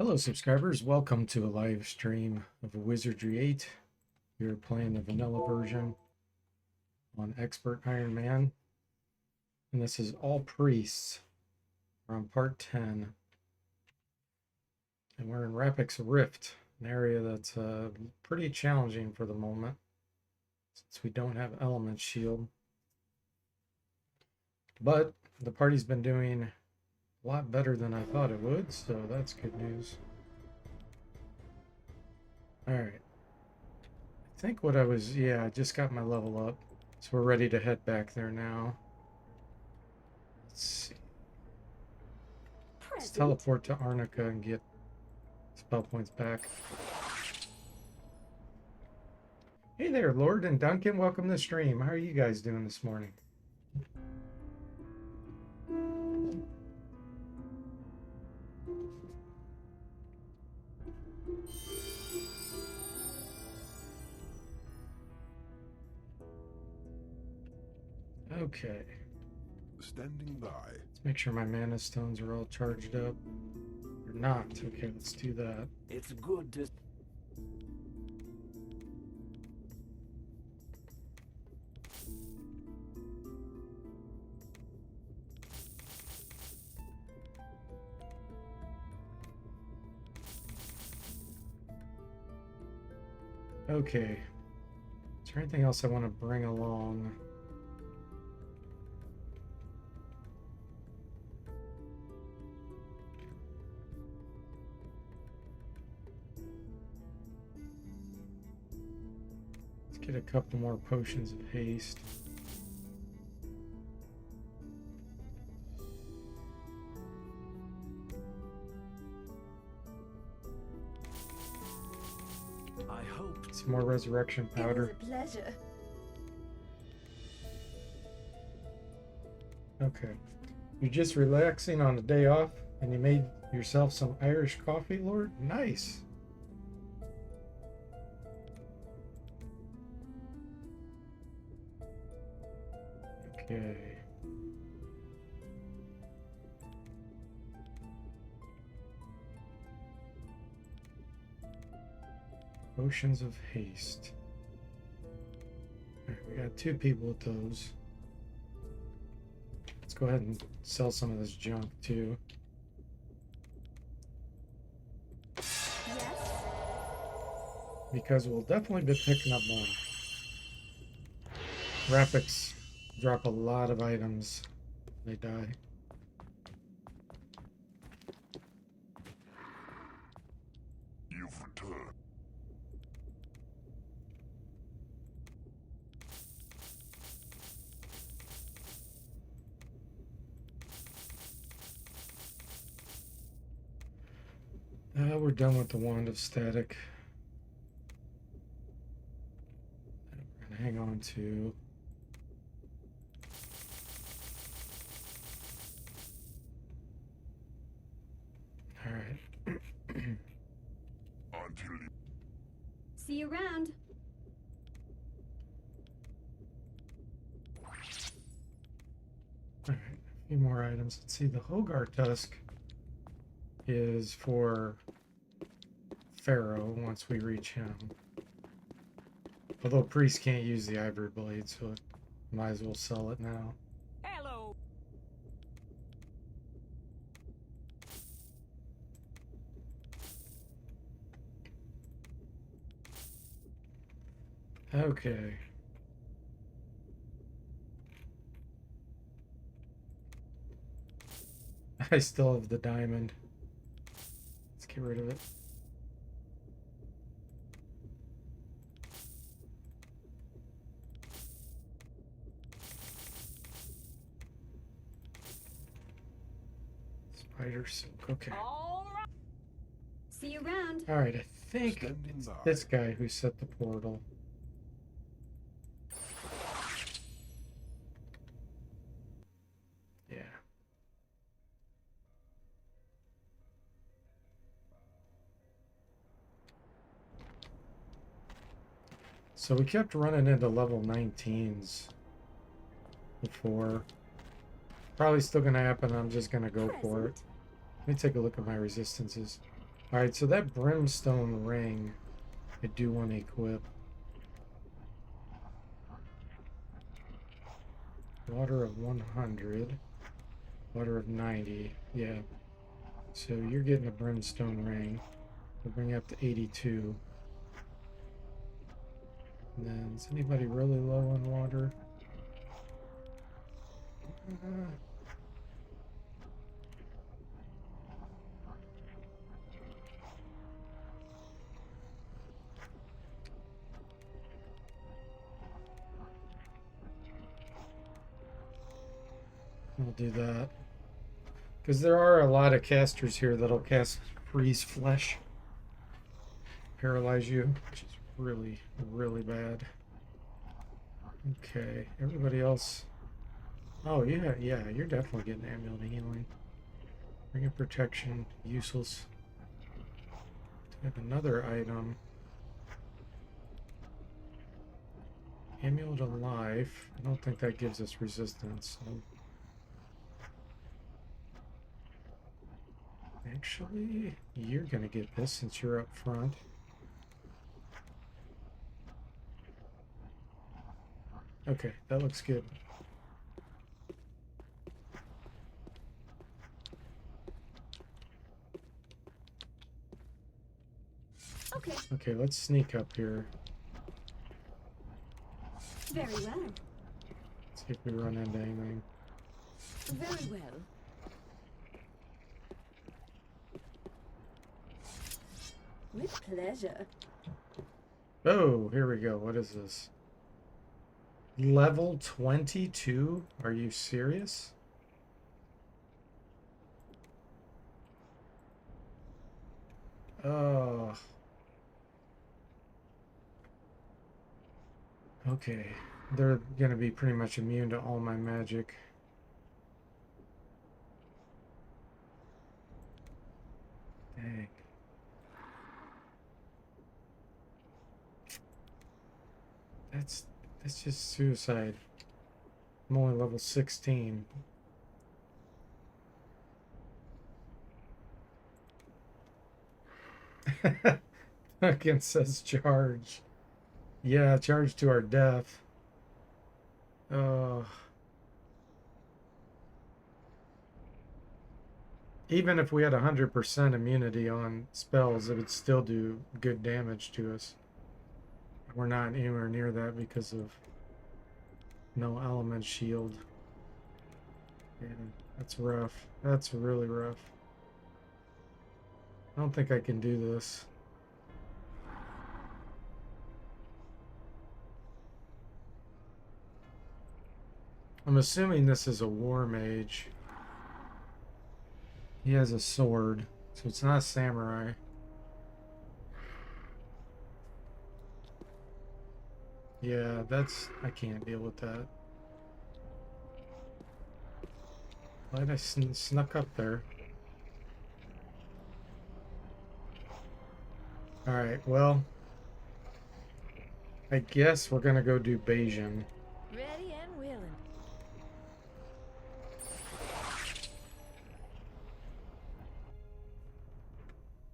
Hello subscribers, welcome to a live stream of Wizardry 8. We're playing the vanilla version on Expert Iron Man. And this is all priests. We're on part 10. And we're in Rapix Rift, an area that's pretty challenging for the moment, since we don't have Element Shield. But the party's been doing a lot better than I thought it would, so that's good news. Alright. I think what I just got my level up. So we're ready to head back there now. Let's see. Let's teleport to Arnica and get spell points back. Hey there, Lord and Duncan. Welcome to the stream. How are you guys doing this morning? Okay. Standing by. Let's make sure my mana stones are all charged up. Or not. Okay, let's do that. It's good to... Okay. Is there anything else I want to bring along? Get a couple more potions of haste. I hope some more resurrection powder. It was a pleasure. Okay. You're just relaxing on a day off and you made yourself some Irish coffee, Lord? Nice. Okay. Potions of haste. All right, we got 2 people with those. Let's go ahead and sell some of this junk too. Yes. Because we'll definitely be picking up more. Rapix drop a lot of items. They die. You've returned. We're done with the Wand of Static. We're gonna hang on to all right. Until you... See you around. All right, a few more items. Let's see. The Hogar Tusk is for Pharaoh once we reach him. Although Priest can't use the Ivory Blade, so might as well sell it now. hello. Okay. I still have the diamond. Let's get rid of it. Spider silk. Okay. All right. See you around. All right. I think Standing it's by. this guy who set the portal. Yeah. So we kept running into level 19s before. Probably still gonna happen. I'm just gonna go for it. Present. Let me take a look at my resistances. Alright, so that brimstone ring I do want to equip. Water of 100. Water of 90. Yeah. So you're getting a brimstone ring. We'll bring you up to 82. And then, is anybody really low on water? We'll do that. Because there are a lot of casters here that'll cast freeze flesh. Paralyze you, which is really, really bad. Okay, everybody else. Oh, yeah, you're definitely getting amulet healing. Ring of protection, useless. I have another item. Amulet of life. I don't think that gives us resistance. So. Actually, you're gonna get this since you're up front. Okay, that looks good. Okay. Okay, let's sneak up here. Very well. See if we run into anything. Very well. With pleasure. Oh, here we go. What is this? Level 22? Are you serious? Oh. Okay. They're gonna be pretty much immune to all my magic. Dang. That's just suicide. I'm only level 16. Again says charge. Yeah, charge to our death. Even if we had 100% immunity on spells, it would still do good damage to us. We're not anywhere near that because of no element shield. Yeah, that's rough. That's really rough. I don't think I can do this. I'm assuming this is a war mage. He has a sword, so it's not a samurai. Yeah, I can't deal with that. Glad I snuck up there. Alright, well, I guess we're gonna go do Bayesian. Ready and willing.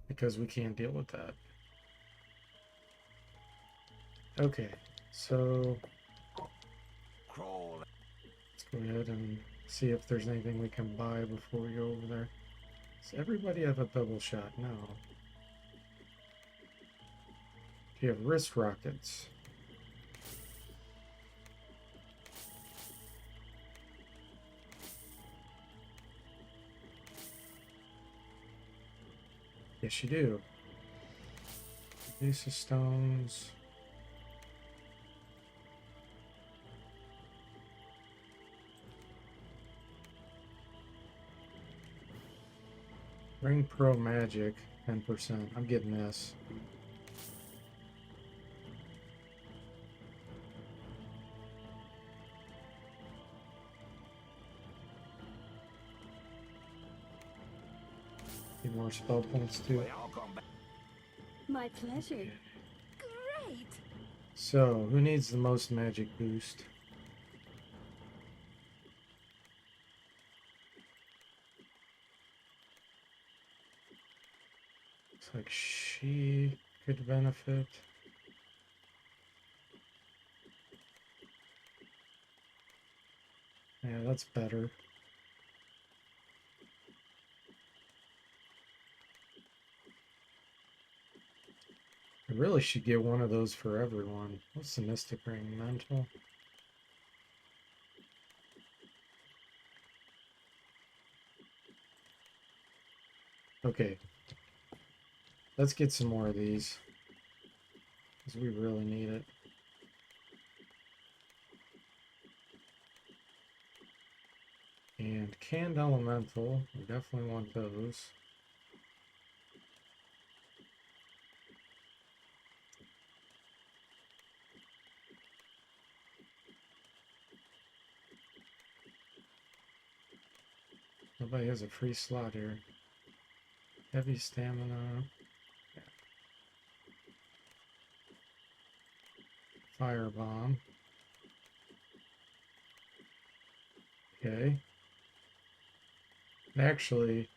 Because we can't deal with that. Okay, so Crawl. let's go ahead and see if there's anything we can buy before we go over there. Does everybody have a double shot? No. Do you have wrist rockets? Yes, you do. Ace of stones. Ring Pro Magic, 10%. I'm getting this. Need more spell points too. I'll come back. My pleasure. Great! So, who needs the most magic boost? Looks like she could benefit. Yeah, that's better. I really should get one of those for everyone. What's the Mystic Ring? Mental? Okay. Let's get some more of these. Because we really need it. And Canned Elemental. We definitely want those. Nobody has a free slot here. Heavy stamina. Yeah. Firebomb. Okay. Actually,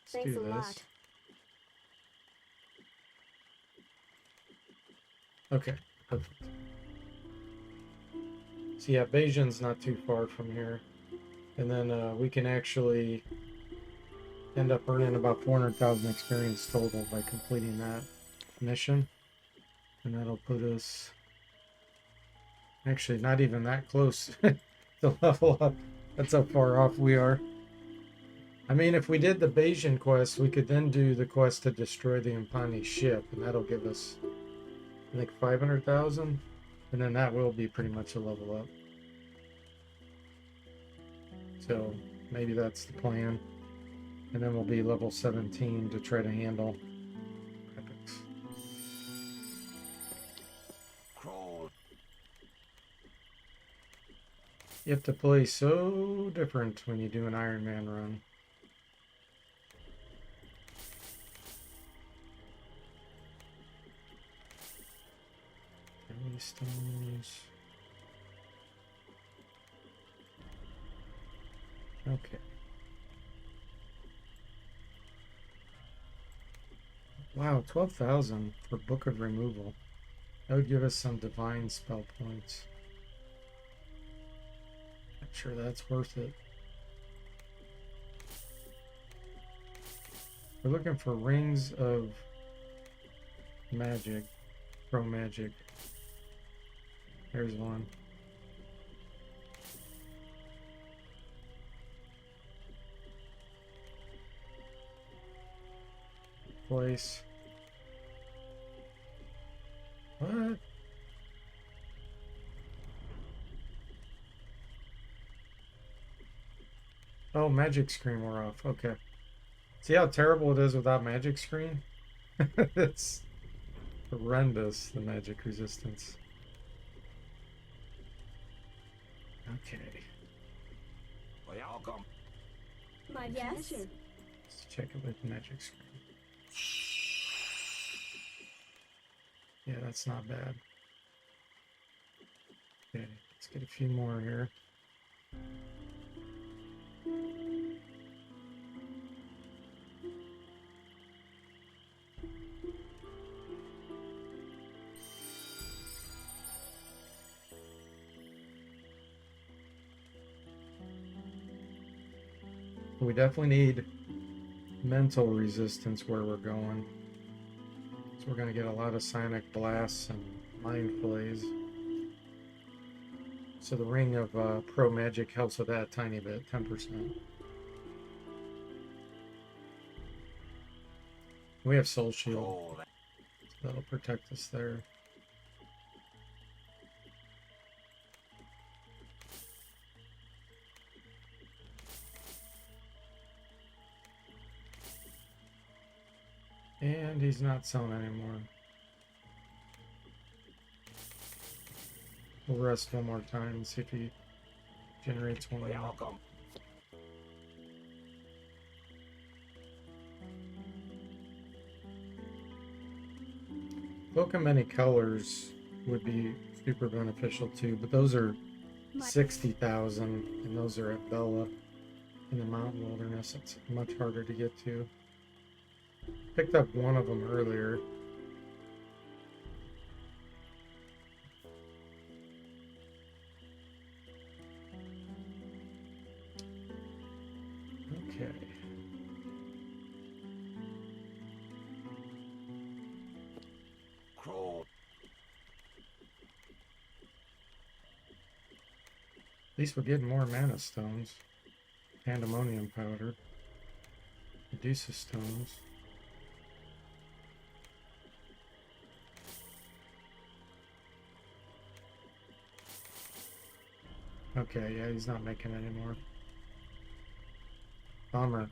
let's Thanks do a this. lot. Okay, perfect. So yeah, Bayesian's not too far from here. And then we can actually end up earning about 400,000 experience total by completing that mission. And that'll put us actually not even that close to level up. That's how far off we are. I mean, if we did the Bayesian quest, we could then do the quest to destroy the Impani ship, and that'll give us, I think, 500,000. And then that will be pretty much a level up. So maybe that's the plan. And then we'll be level 17 to try to handle epics. Crawl. You have to play so different when you do an Iron Man run. Kelly stones. Okay. Wow, 12,000 for Book of Removal. That would give us some divine spell points. Not sure that's worth it. We're looking for rings of magic. Pro magic. There's one. Place. What? Oh, magic screen wore off. Okay. See how terrible it is without magic screen? It's horrendous, the magic resistance. Okay. Welcome. My Yes? pleasure. Let's check it with magic screen. Yeah, that's not bad. Okay, let's get a few more here. We definitely need mental resistance where we're going. So we're going to get a lot of sonic blasts and mind flays. So the ring of pro magic helps with that a tiny bit, 10%. We have soul shield, Crawl. so that'll protect us there. And he's not selling anymore. We'll rest one more time and see if he generates one more. Welcome. Look how many colors would be super beneficial too, but those are My 60,000 and those are at Bella. in the mountain wilderness. It's much harder to get to. Picked up one of them earlier. Okay. Crawl. At least we're getting more mana stones. Pandemonium powder. Medusa stones. Okay, yeah, he's not making it anymore. Bummer.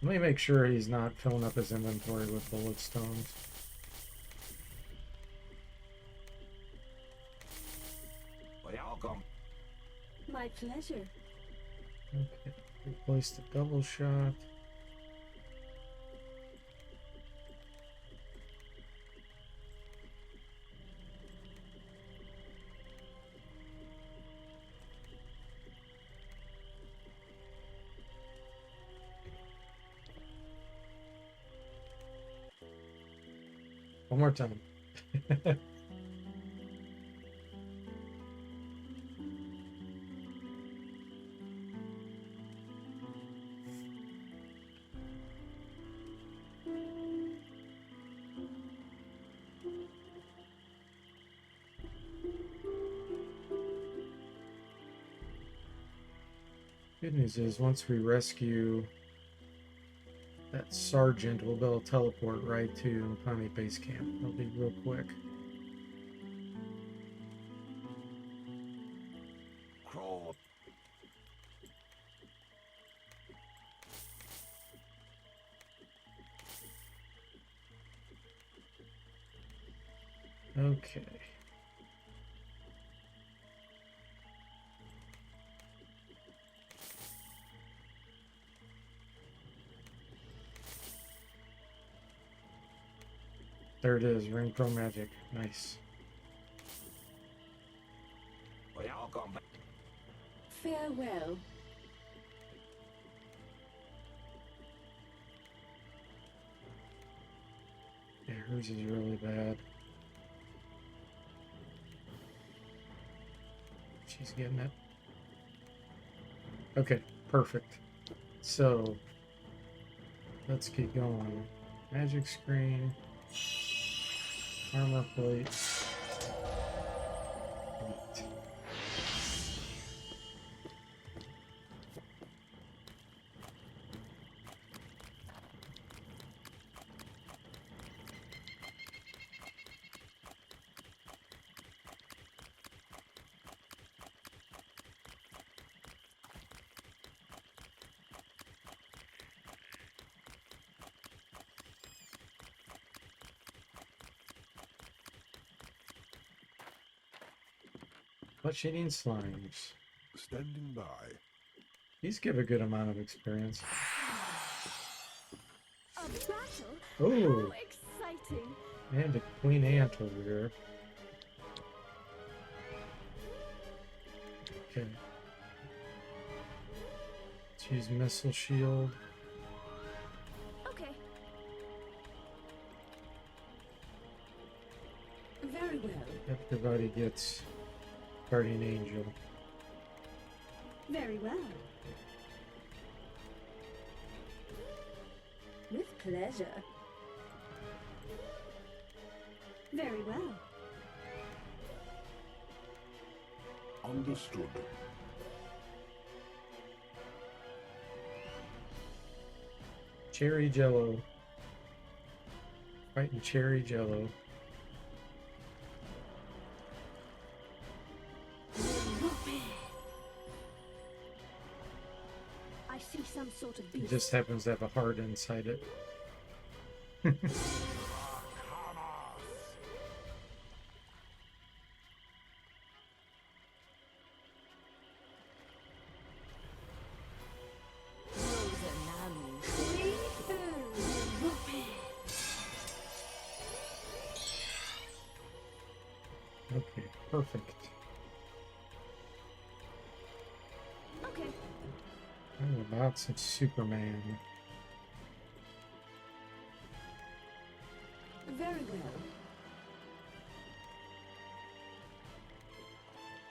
Let me make sure he's not filling up his inventory with bullet stones. Welcome. My pleasure. Okay, replace the double shot. One more time. Good news is once we rescue that sergeant, we'll be able to teleport right to Impani base camp. It'll be real quick. Crawl. Okay. There it is, Ring Pro Magic. Nice. Welcome. Farewell. Yeah, hers is really bad. She's getting it. Okay, perfect. So, let's get going. Magic screen. Armor plate. Sweet. Flesh-eating slimes. Standing by. These give a good amount of experience. A battle? Oh, How exciting! and a queen ant over here. Okay. Let's use missile shield. Okay. Very well. Everybody gets guardian angel. Very well. With pleasure. Very well. Understood. Cherry Jello. Fighting Cherry Jello. I see some sort of It beast. just happens to have a heart inside it. Okay, perfect. Okay. How about some Superman? Very well.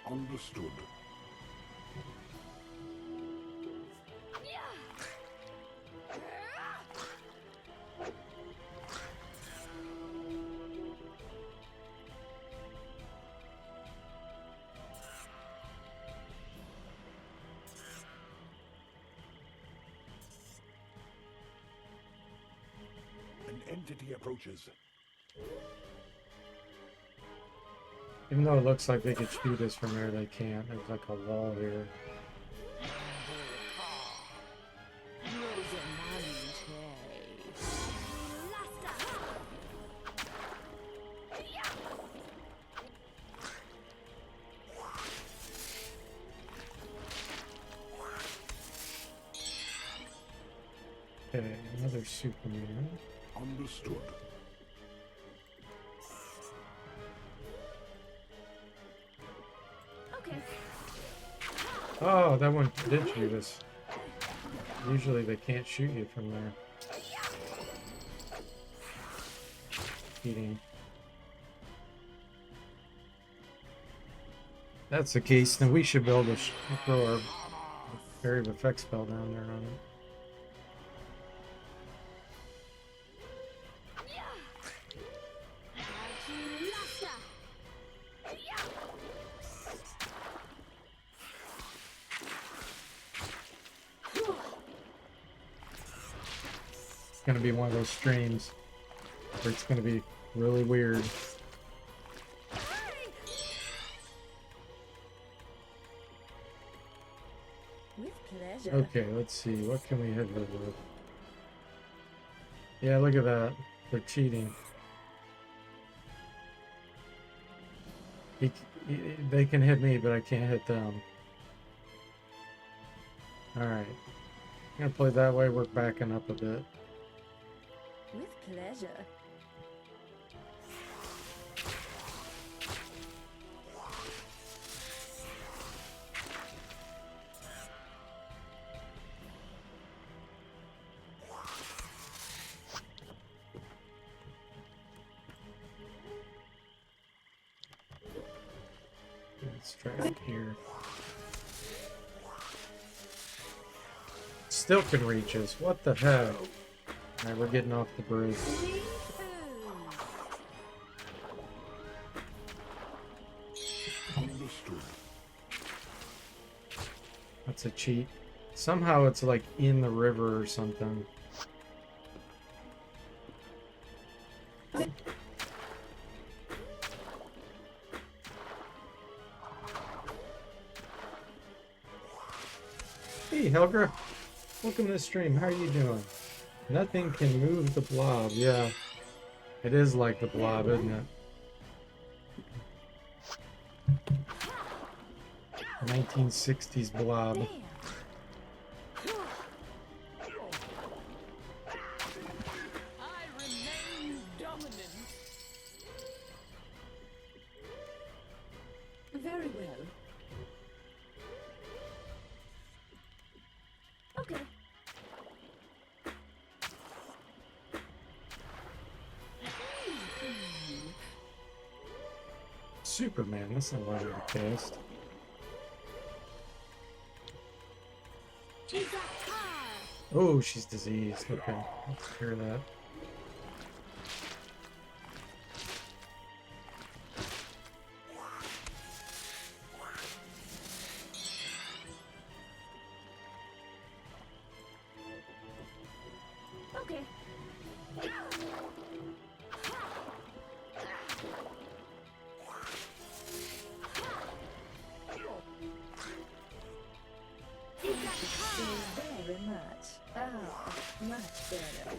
Understood. An entity approaches. Even though it looks like they could shoot us from there, they can't. There's like a wall here. Okay, another Superman. Understood. Okay. Oh, that one did shoot us. Usually they can't shoot you from there. Cheating. If that's the case, then we should be able to throw our area of effect spell down there on it. It's gonna be one of those streams where it's gonna be really weird. With pleasure. Okay, let's see. What can we hit her with? Yeah, look at that. They're cheating. They can hit me, but I can't hit them. Alright. I'm gonna play that way. We're backing up a bit. With pleasure. Let's try it here. Still can reach us. What the heck? Alright, we're getting off the bridge. Understood. That's a cheat. Somehow it's like in the river or something. Hey Helga, welcome to the stream. How are you doing? Nothing can move the blob. Yeah, it is like the blob, isn't it? 1960s blob. I remain dominant. Very well. Okay. Superman, that's not what I would cast. Oh, she's diseased. Okay, let's cure that. Okay. Very much. Oh, much better.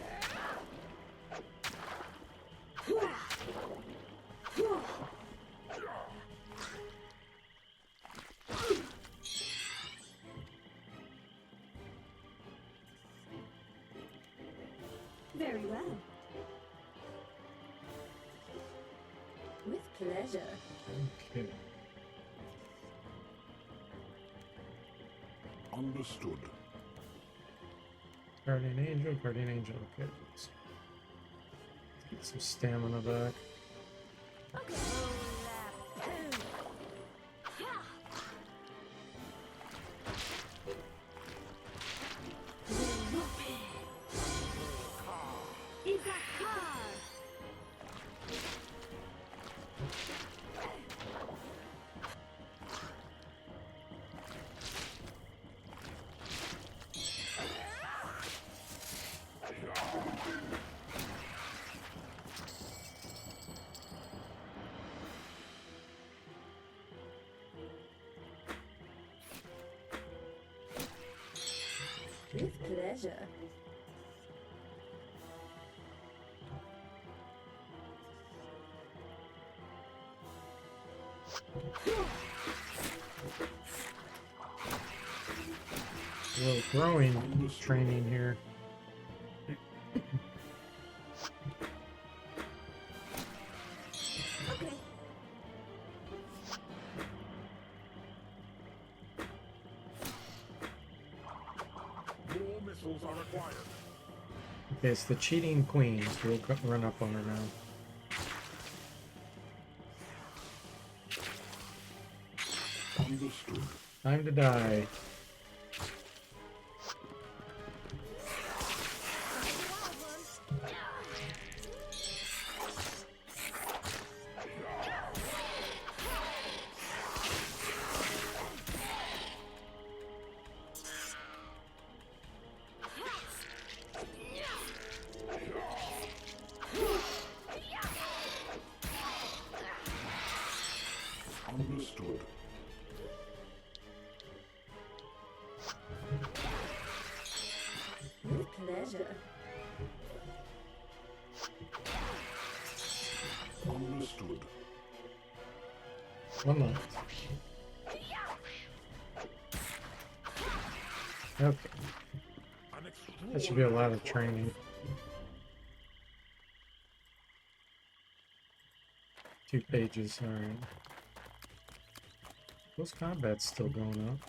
Very well. With pleasure. Okay. Understood. Guardian Angel, Guardian Angel. Okay. Let's get some stamina back. Okay. With pleasure. A little throwing training here. Okay. More missiles are required. Okay, it's the cheating queen. So we'll run up on her now. Understood. Time to die. Understood. With pleasure. Understood. One left. Okay, that should be a lot of training. 2 pages, alright. Those combat's still going up.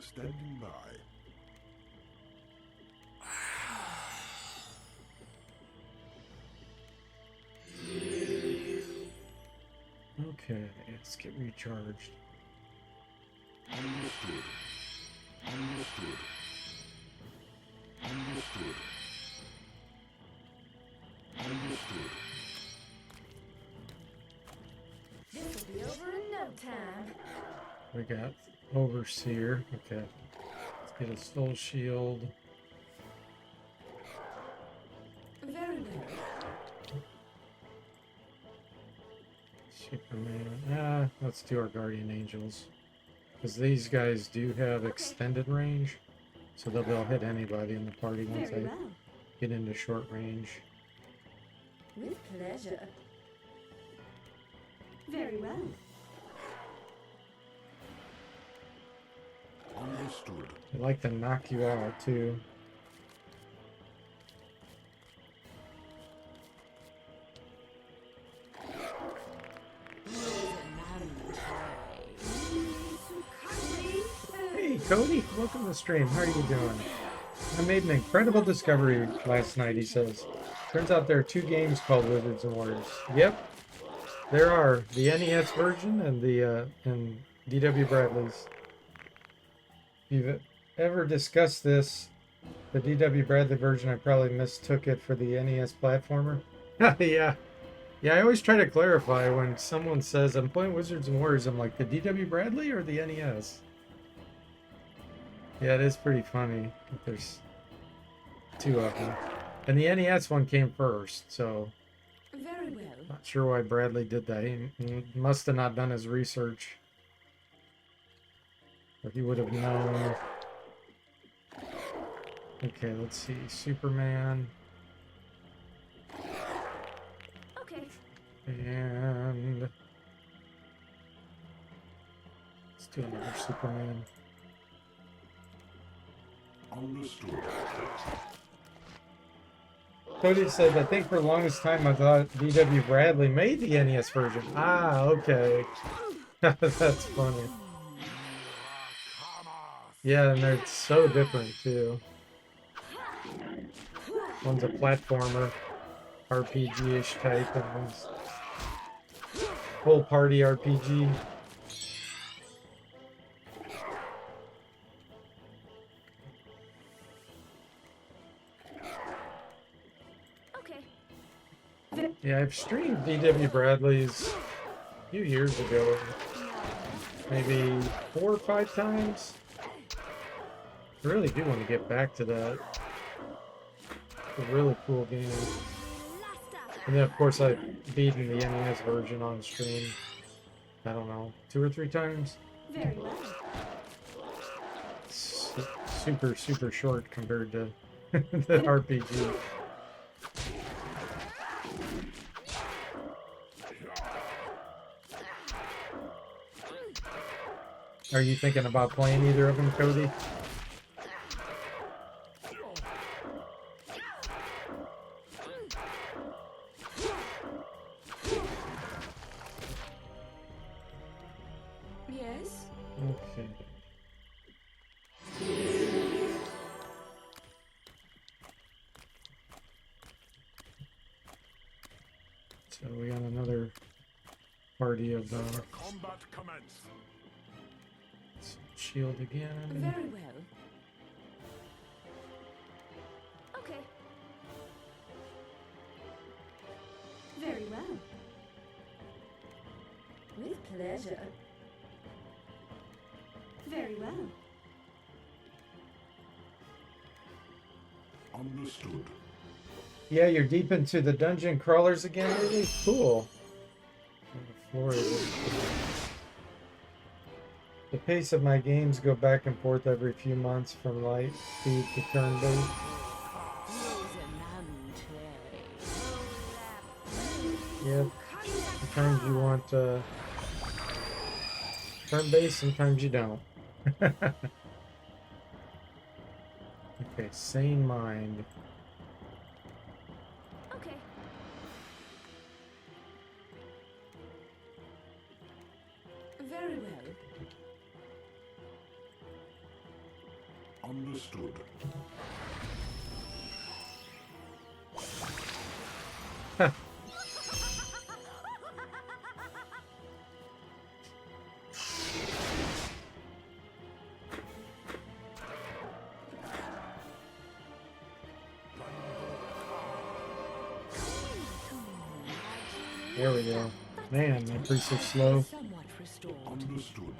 Standing by. Okay, let's get recharged. Understood. Understood. Understood. Understood. This will be over in no time. We got Overseer. Okay, let's get a soul shield. Very well. Superman. Let's do our Guardian Angels. Because these guys do have extended range. So they'll be able to hit anybody in the party once Very they well. get into short range. With pleasure. Very well. Understood. They like to knock you out too. Hey Cody, welcome to the stream. How are you doing? I made an incredible discovery last night, he says. Turns out there are 2 games called Wizards and Warriors. Yep, there are. The NES version and the and D.W. Bradley's. If you've ever discussed this, the D.W. Bradley version, I probably mistook it for the NES platformer. Yeah. Yeah, I always try to clarify when someone says, I'm playing Wizards and Warriors, I'm like, the D.W. Bradley or the NES? Yeah, it is pretty funny. There's 2 of them. And the NES one came first, so Very well. not sure why Bradley did that. He must have not done his research. Or he would have known. Okay, let's see. Superman. Okay. And let's do another Superman. Understood. Cody said, I think for the longest time I thought D.W. Bradley made the NES version. Ah, okay. That's funny. Yeah, and they're so different too. One's a platformer, RPG-ish type, and one's full party RPG. Okay. Yeah, I've streamed D.W. Bradley's a few years ago. Maybe 4 or 5 times. I really do want to get back to that. It's a really cool game. And then, of course, I've beaten the NES version on stream. I don't know, 2 or 3 times. Very well. It's super, super short compared to the RPG. Are you thinking about playing either of them, Cody? Yes. Okay. So we got another party of Combat commence. shield again. Very well. Okay. Very well. With pleasure. Very well. Understood. Yeah, you're deep into the dungeon crawlers again, really? Cool. The floor is- The pace of my games go back and forth every few months from light speed to turn-based. Yep. Sometimes you want turn-based, sometimes you don't. Okay, sane mind. Okay. Very well. Understood. There we go. Man, that priest is slow. Somewhat restored. Understood.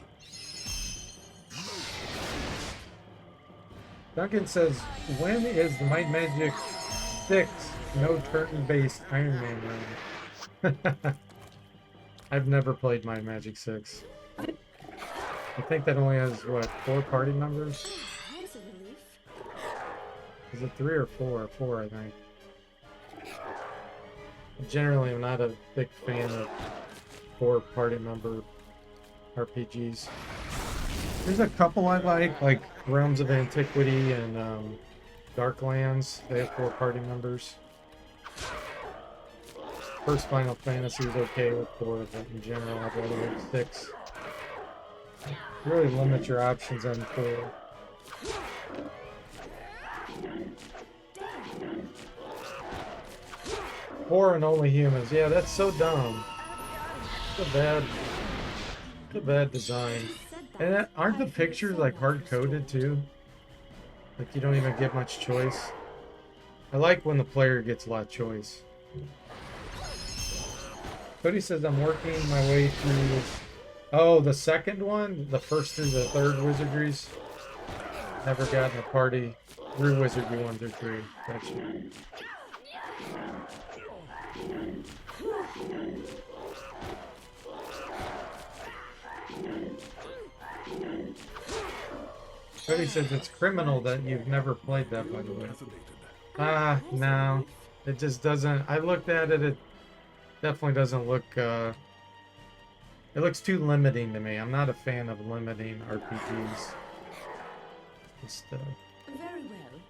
Duncan says, when is the Might Magic 6 no turn-based Iron Man run? I've never played Might Magic 6. I think that only has, what, 4 party members? That's a relief. Is it 3 or 4? 4, I think. Generally, I'm not a big fan of 4 party member RPGs. There's a couple I like Realms of Antiquity and Darklands. They have 4 party members. First Final Fantasy is okay with 4, but in general, I'd rather have 6. Really limit your options on 4. Four and only humans. Yeah, that's so dumb. It's a bad design. And aren't the pictures like hard coded too? Like you don't even get much choice. I like when the player gets a lot of choice. Cody says I'm working my way through. Oh, the second one, the first through the third wizardries. Never gotten a party through Wizardry 1 through 3. Gotcha. Cody says it's criminal that you've never played that, by the way. No. It just doesn't. I looked at it, it definitely doesn't look It looks too limiting to me. I'm not a fan of limiting RPGs. Just Very well.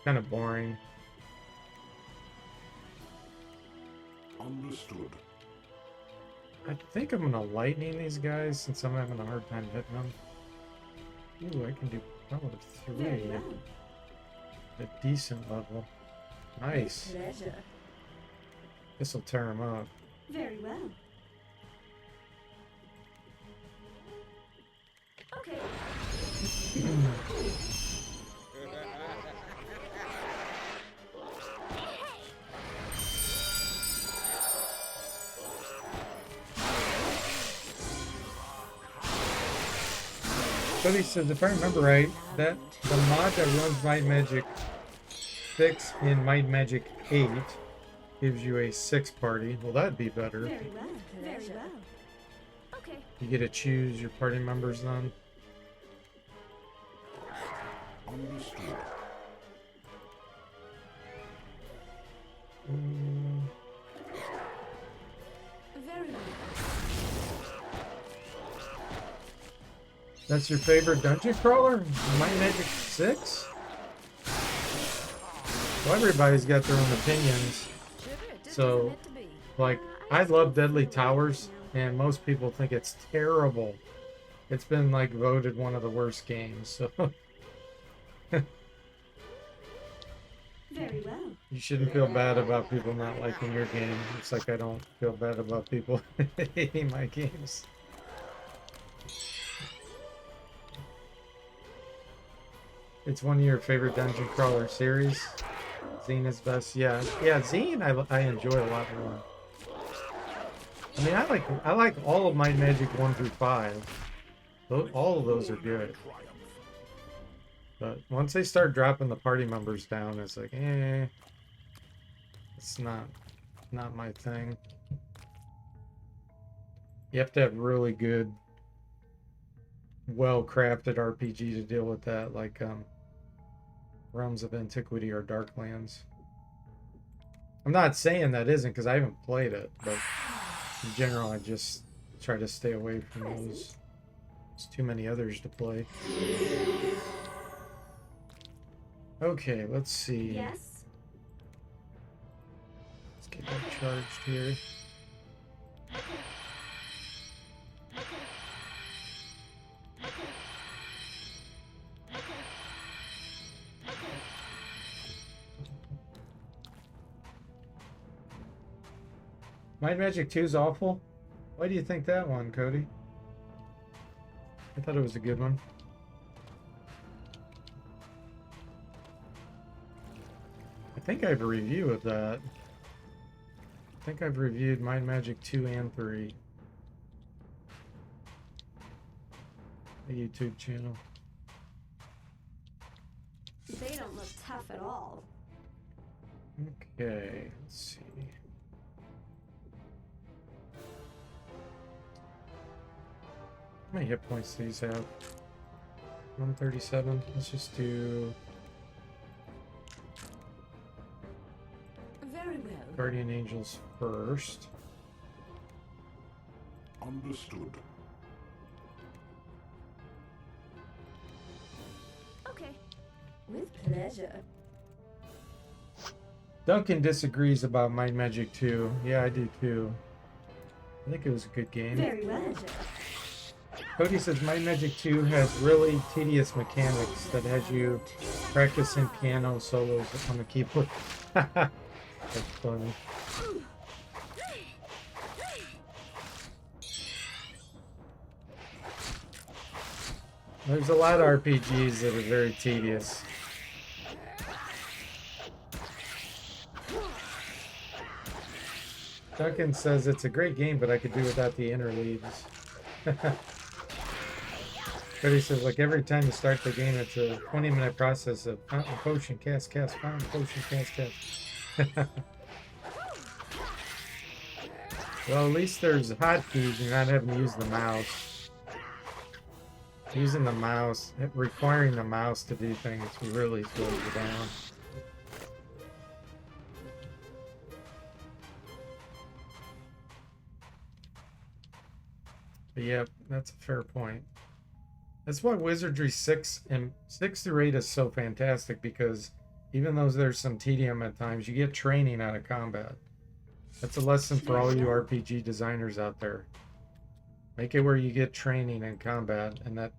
kind of boring. Understood. I think I'm gonna lightning these guys since I'm having a hard time hitting them. Ooh, I can do probably Very 3 well. at a decent level. Nice. Pleasure. This will tear them up. Very well. Okay. Cody says, if I remember right, that the mod that runs Might Magic 6 in Might Magic 8 gives you a 6-party. Well, that'd be better. Very well. Very well. Okay. You get to choose your party members then. Understood. Mm, Very well. that's your favorite dungeon crawler? Might Magic 6? Well, everybody's got their own opinions. Sugar, just So, isn't meant to be. like, I love Deadly Towers, and most people think it's terrible. It's been, like, voted one of the worst games, so Very well. you shouldn't feel bad about people not liking your game. It's like I don't feel bad about people hating my games. It's one of your favorite dungeon crawler series. Zine is best. Yeah, Zine I enjoy a lot more. I mean, I like all of Might Magic 1 through 5. All of those are good. But once they start dropping the party members down, it's like, it's not my thing. You have to have really good, well-crafted RPG to deal with that, like Realms of Antiquity or Darklands. I'm not saying that isn't, because I haven't played it, but in general, I just try to stay away from those. There's too many others to play. Okay, let's see. Yes. Let's get that charged here. Might Magic 2 is awful? Why do you think that one, Cody? I thought it was a good one. I think I have a review of that. I think I've reviewed Might Magic 2 and 3. The YouTube channel. They don't look tough at all. Okay, let's see. How many hit points do these have? 137. Let's just do Very well. Guardian Angels first. Understood. Okay. With pleasure. Duncan disagrees about Might Magic 2. Yeah, I do too. I think it was a good game. Very well. Pleasure. Cody says Might Magic 2 has really tedious mechanics that has you practicing piano solos on the keyboard. That's funny. There's a lot of RPGs that are very tedious. Duncan says it's a great game, but I could do without the interleads. Cody says, like, every time you start the game, it's a 20-minute process of fountain, potion, cast, fountain, potion, cast. Well, at least there's hotkeys. You're not having to use the mouse. Using the mouse, requiring the mouse to do things really slows you down. But yeah, that's a fair point. That's why Wizardry 6 and 6 through 8 is so fantastic, because even though there's some tedium at times, you get training out of combat. That's a lesson for all you RPG designers out there. Make it where you get training in combat, and that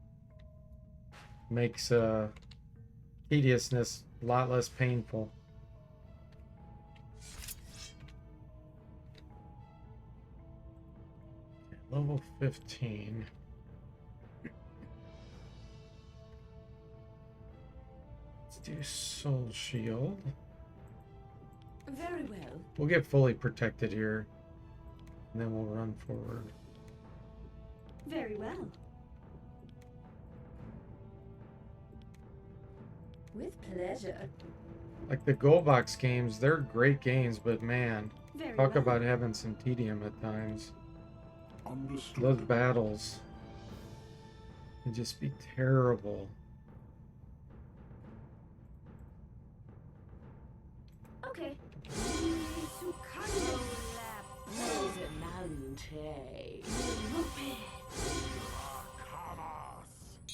makes tediousness a lot less painful. Okay, level 15. Let's do Soul Shield. Very well. We'll get fully protected here, and then we'll run forward. Very well. With pleasure. Like the Gold Box games, they're great games, but man, Very talk well. about having some tedium at times. Understood. Those battles can just be terrible. Okay.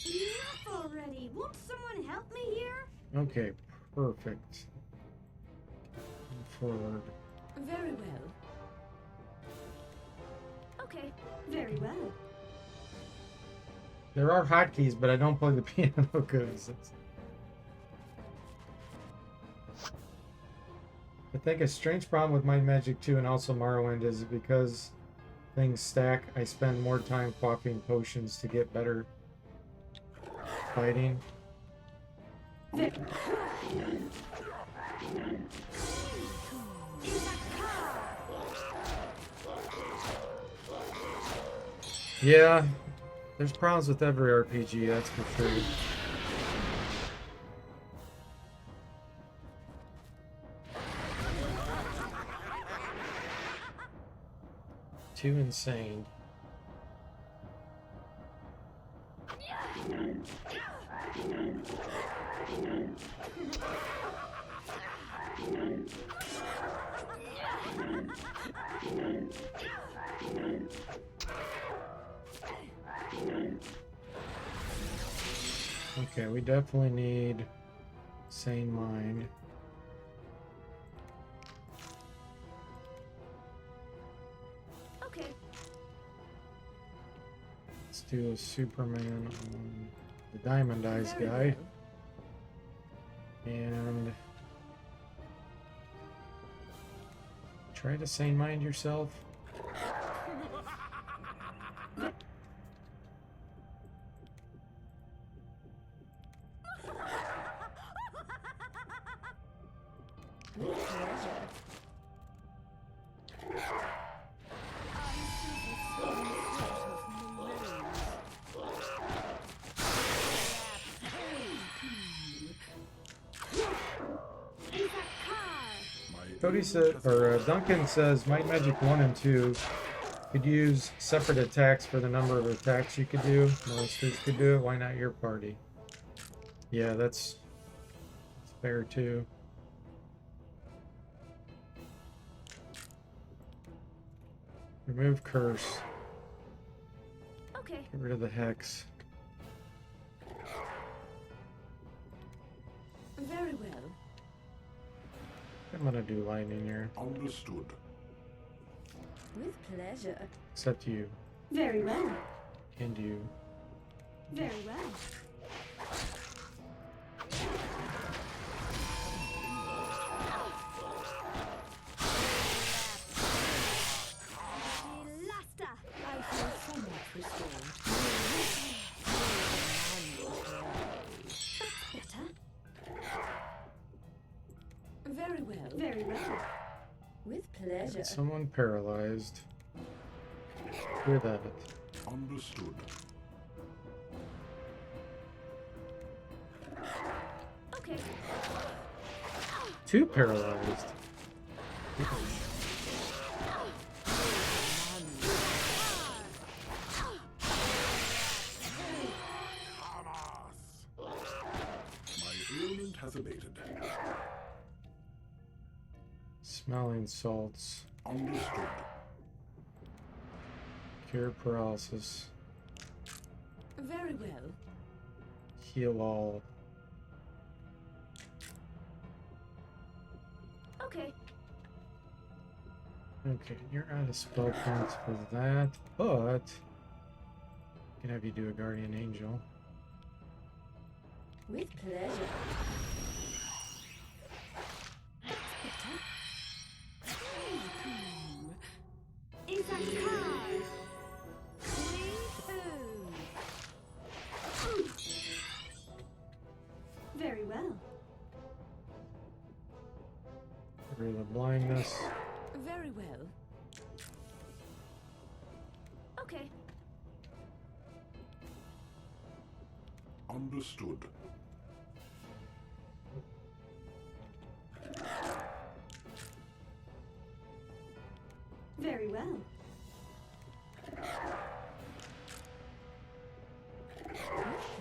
Enough already. Won't someone help me here? Okay, perfect. Forward. Very well. Okay. Very well. There are hotkeys, but I don't play the piano good. I think a strange problem with Might and Magic 2 and also Morrowind is because things stack, I spend more time quaffing potions to get better fighting. Yeah, there's problems with every RPG, that's for sure. Too insane. Okay, we definitely need sane mind. Okay. Let's do a Superman on the Diamond Eyes Very guy. well. And try to sane mind yourself. With pleasure. Cody said, or Duncan says, Might and Magic 1 and 2 could use separate attacks for the number of attacks you could do. Monsters could do it. Why not your party? Yeah, that's fair too. Remove curse. Okay. Get rid of the hex. Very well. I'm gonna do lightning here. Understood. With pleasure. Except you. Very well. And you. Very well. Lasta. I feel somewhat restored. Better. Very well. Very well. With pleasure. Got someone paralyzed. Hear that. Understood. Okay. Two paralyzed. My ailment has abated. Smelling salts. Understood. Cure paralysis. Very well. Heal all. Okay. Okay, you're out of spell points for that, but I can have you do a guardian angel. With pleasure. Is that card? Very well. Get rid of the blindness. Very well. Okay. Understood. Very well.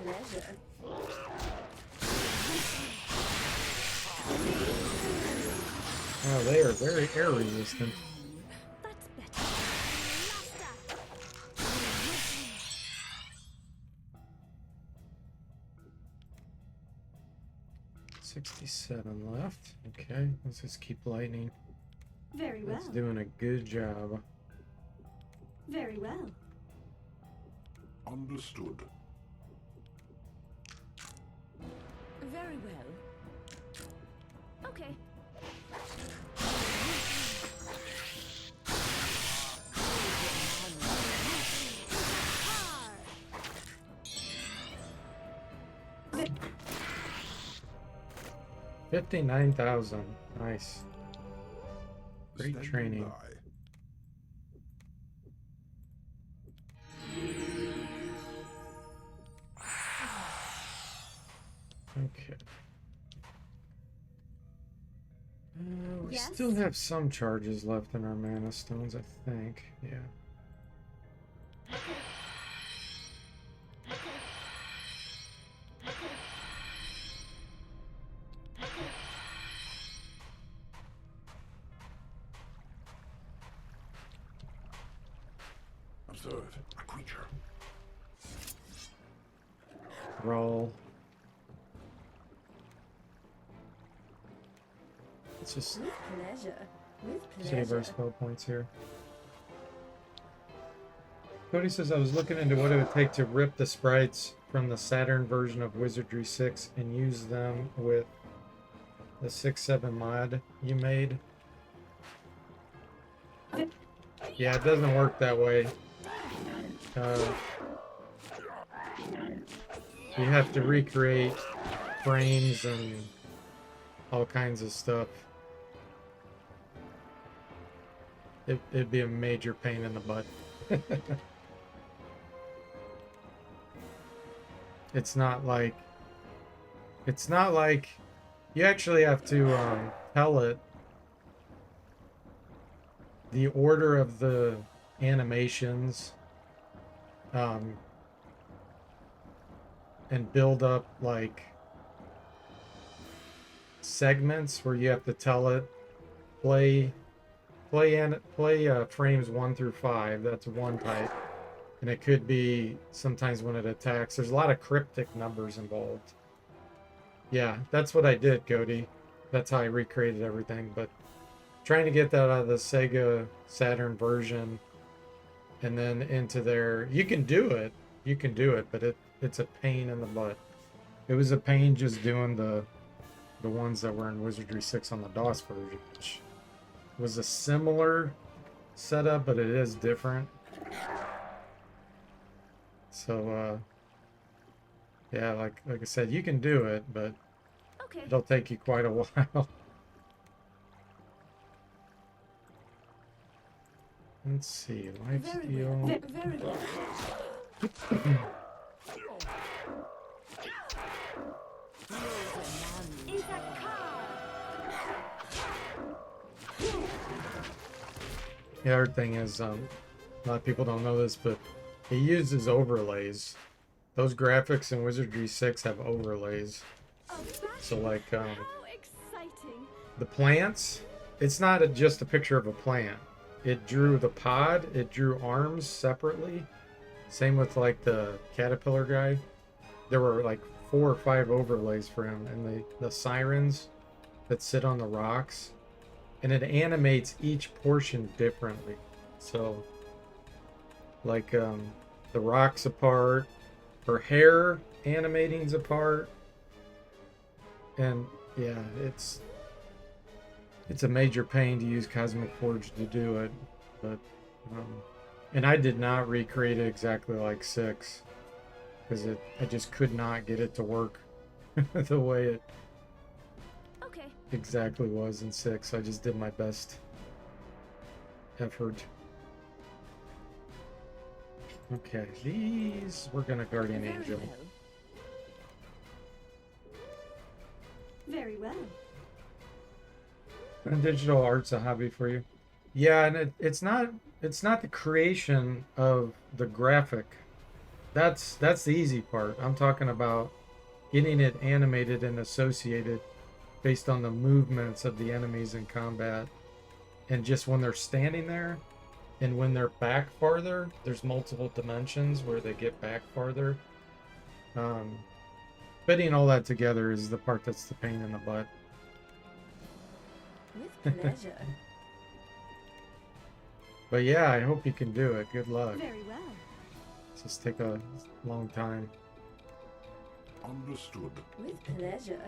Pleasure. Oh, they are very air resistant. That's better. Master. 67 left. Okay, let's just keep lightning. Very well. It's doing a good job. Very well. Understood. Very well. Okay. Card. 59,000. Nice. Great Standing training. by. Okay. We Yes? still have some charges left in our mana stones, I think. Yeah. Observe a creature. Roll. Let's just With pleasure. With save our pleasure. spell points here. Cody says, I was looking into what it would take to rip the sprites from the Saturn version of Wizardry 6 and use them with the 6-7 mod you made. Yeah, it doesn't work that way. You have to recreate frames and all kinds of stuff. It'd be a major pain in the butt. It's not like you actually have to tell it the order of the animations and build up like segments where you have to tell it play frames 1 through 5. That's one type. And it could be sometimes when it attacks. There's a lot of cryptic numbers involved. Yeah, that's what I did, Cody. That's how I recreated everything. But trying to get that out of the Sega Saturn version and then into there, you can do it, but it's a pain in the butt. It was a pain just doing the ones that were in Wizardry 6 on the DOS version, which was a similar setup, but it is different. So yeah, like I said, you can do it, but Okay. it'll take you quite a while. Let's see, Very lifesteal. well. Very well. Is that card? The other thing is, a lot of people don't know this, but it uses overlays. Those graphics in Wizardry 6 have overlays. Oh, So like how exciting. the plants, it's not just a picture of a plant. It drew the pod, it drew arms separately, Same with like the caterpillar guy. There were like 4 or 5 overlays for him, and the sirens that sit on the rocks, and it animates each portion differently. So like the rocks apart, her hair animating's apart, and yeah, it's a major pain to use Cosmic Forge to do it, but and I did not recreate it exactly like 6 because I just could not get it to work the way it Okay. exactly was in 6. I just did my best effort. Okay, these we're gonna Guardian Very Angel. well. Very well. And digital art's a hobby for you. Yeah, and it's not the creation of the graphic. That's the easy part. I'm talking about getting it animated and associated based on the movements of the enemies in combat. And just when they're standing there and when they're back farther, there's multiple dimensions where they get back farther. Fitting all that together is the part that's the pain in the butt. With pleasure. But yeah, I hope you can do it. Good luck. Very well. Just take a long time. Understood. With pleasure.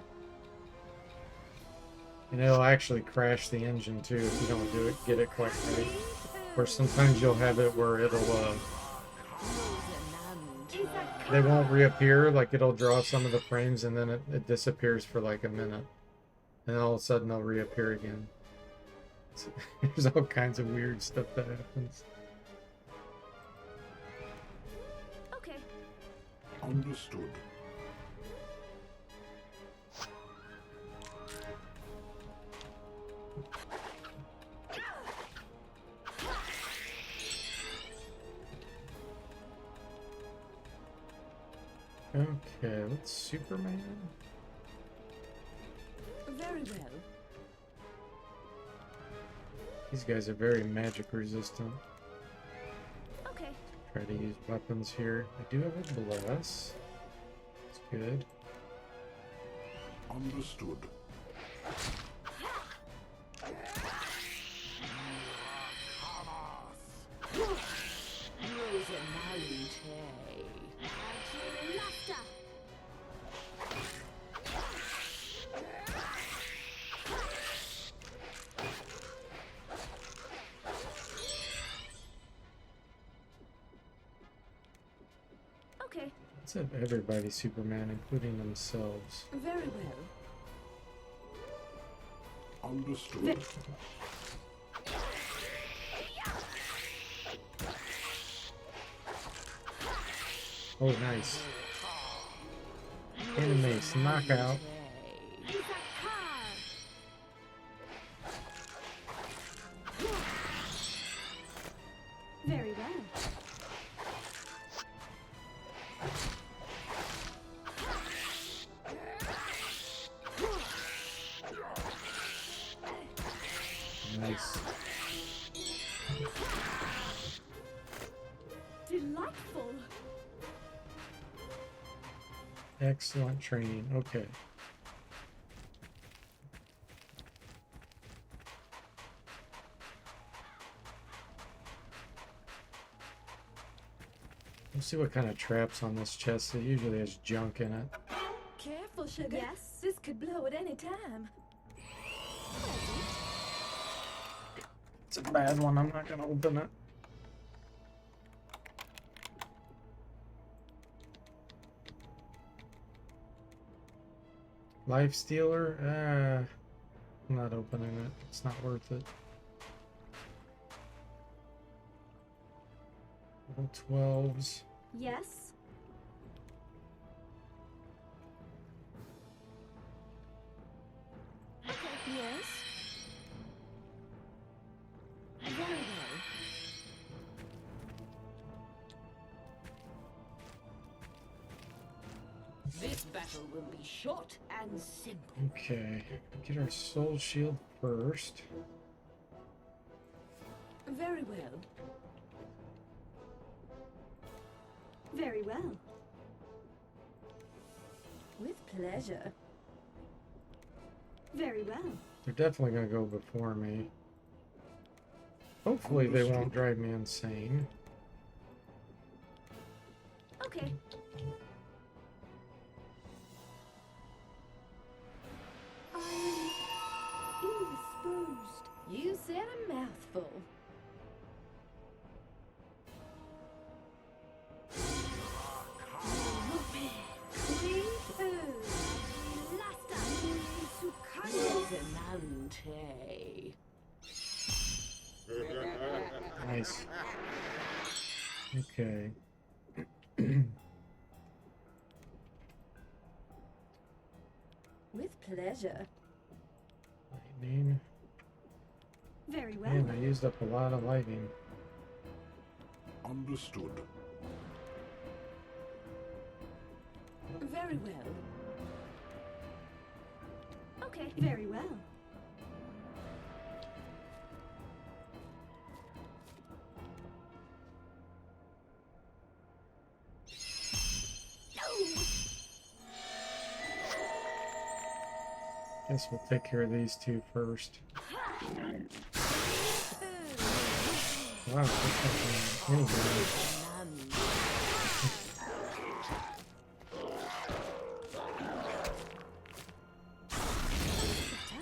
And it'll actually crash the engine too if you don't get it quite right. Or sometimes you'll have it where it'll they won't reappear, like it'll draw some of the frames and then it disappears for like a minute. And then all of a sudden they'll reappear again. So, there's all kinds of weird stuff that happens. Okay. Understood. Okay, let's Superman. Very well. These guys are very magic resistant. Okay. Try to use weapons here. I do have a bless. It's good. Understood. Okay. Let's have everybody Superman, including themselves. Very well. Understood. Oh, nice. Animace knockout. Very well. Nice. Delightful. Excellent training. Okay. Let's see what kind of traps on this chest. It usually has junk in it. Careful, sugar. Yes. This could blow at any time. It's a bad one. I'm not gonna open it. Life Stealer? I'm not opening it. It's not worth it. Level 12s. Yes. Yes. Very well. This battle will be short and simple. Okay. Get our soul shield first. Very well. Very well. With pleasure. Very well. They're definitely going to go before me. Hopefully they won't drive me insane. Okay. I'm indisposed. You said a mouthful. Tenante. Nice. Okay. With pleasure. Lightning. Very well. Man, I used up a lot of lightning. Understood. Very well. Okay. Very well. Guess we'll take care of these two first. Wow, that's not any damage.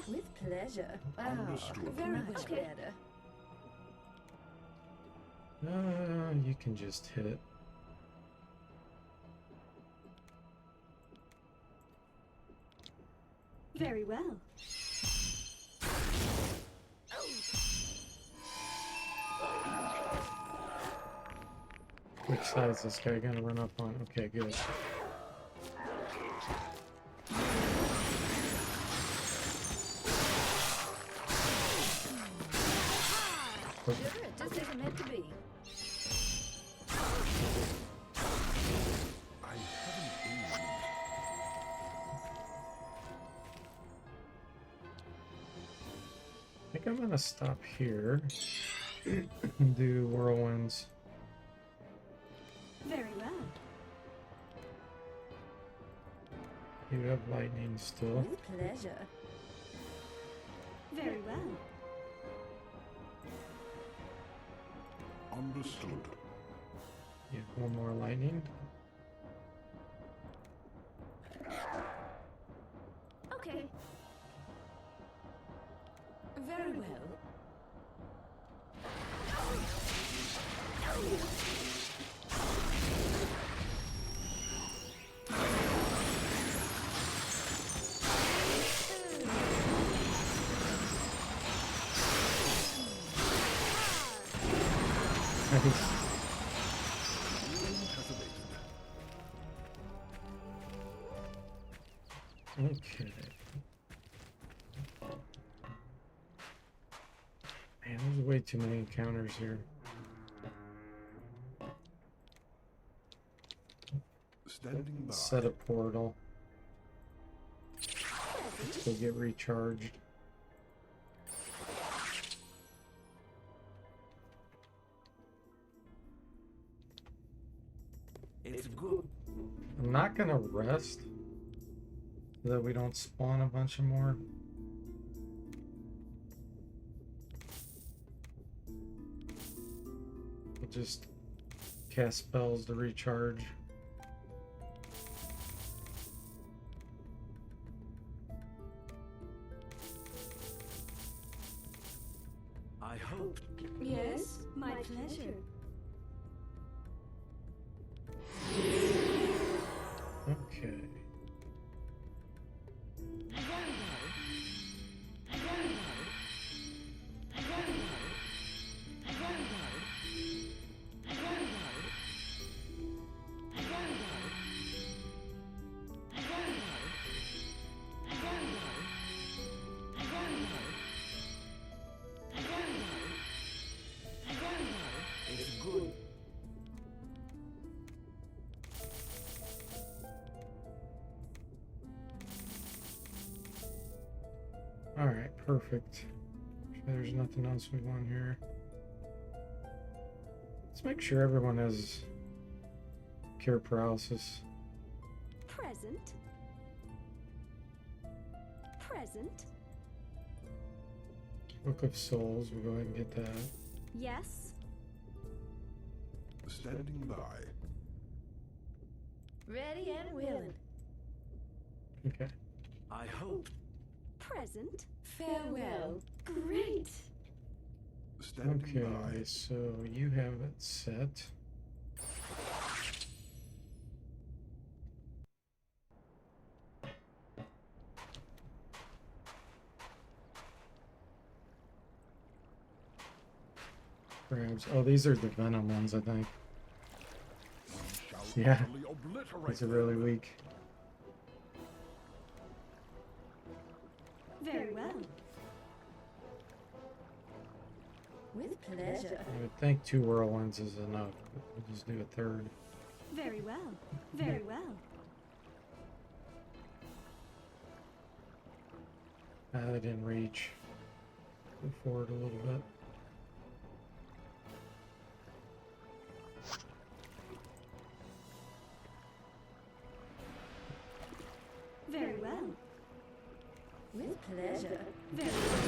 With pleasure. Understood. Very Very much well. better. You can just hit. Very well. Which side is this guy gonna run up on? Okay, good. Sure, it just isn't meant to be. I haven't aimed. I think I'm gonna stop here and do whirlwinds. Very well. You have lightning still. With pleasure. Very well. Understood. You have one more lightning. Okay. Very well. Nice. Okay. Man, there's way too many encounters here. Standing by. Set a portal. To get recharged. It's good. I'm not gonna rest so that we don't spawn a bunch of more. We'll just cast spells to recharge. I hope. Yes, my pleasure. Okay. It's good. Alright, perfect. There's nothing else we want here. Let's make sure everyone has cure paralysis. Present. Present. Book of Souls, we'll go ahead and get that. Yes. Standing by. Ready and willing. Okay. I hope. Present. Farewell. Great. Standing Okay, by. so you have it set. Crabs. Oh, these are the venom ones, I think. Shall Yeah. utterly obliterate These are them. really weak. Very well. With pleasure. I would think 2 whirlwinds is enough. But we'll just do a third. Very well. Very well. That didn't reach. Go forward a little bit. Very well. With pleasure. Very well.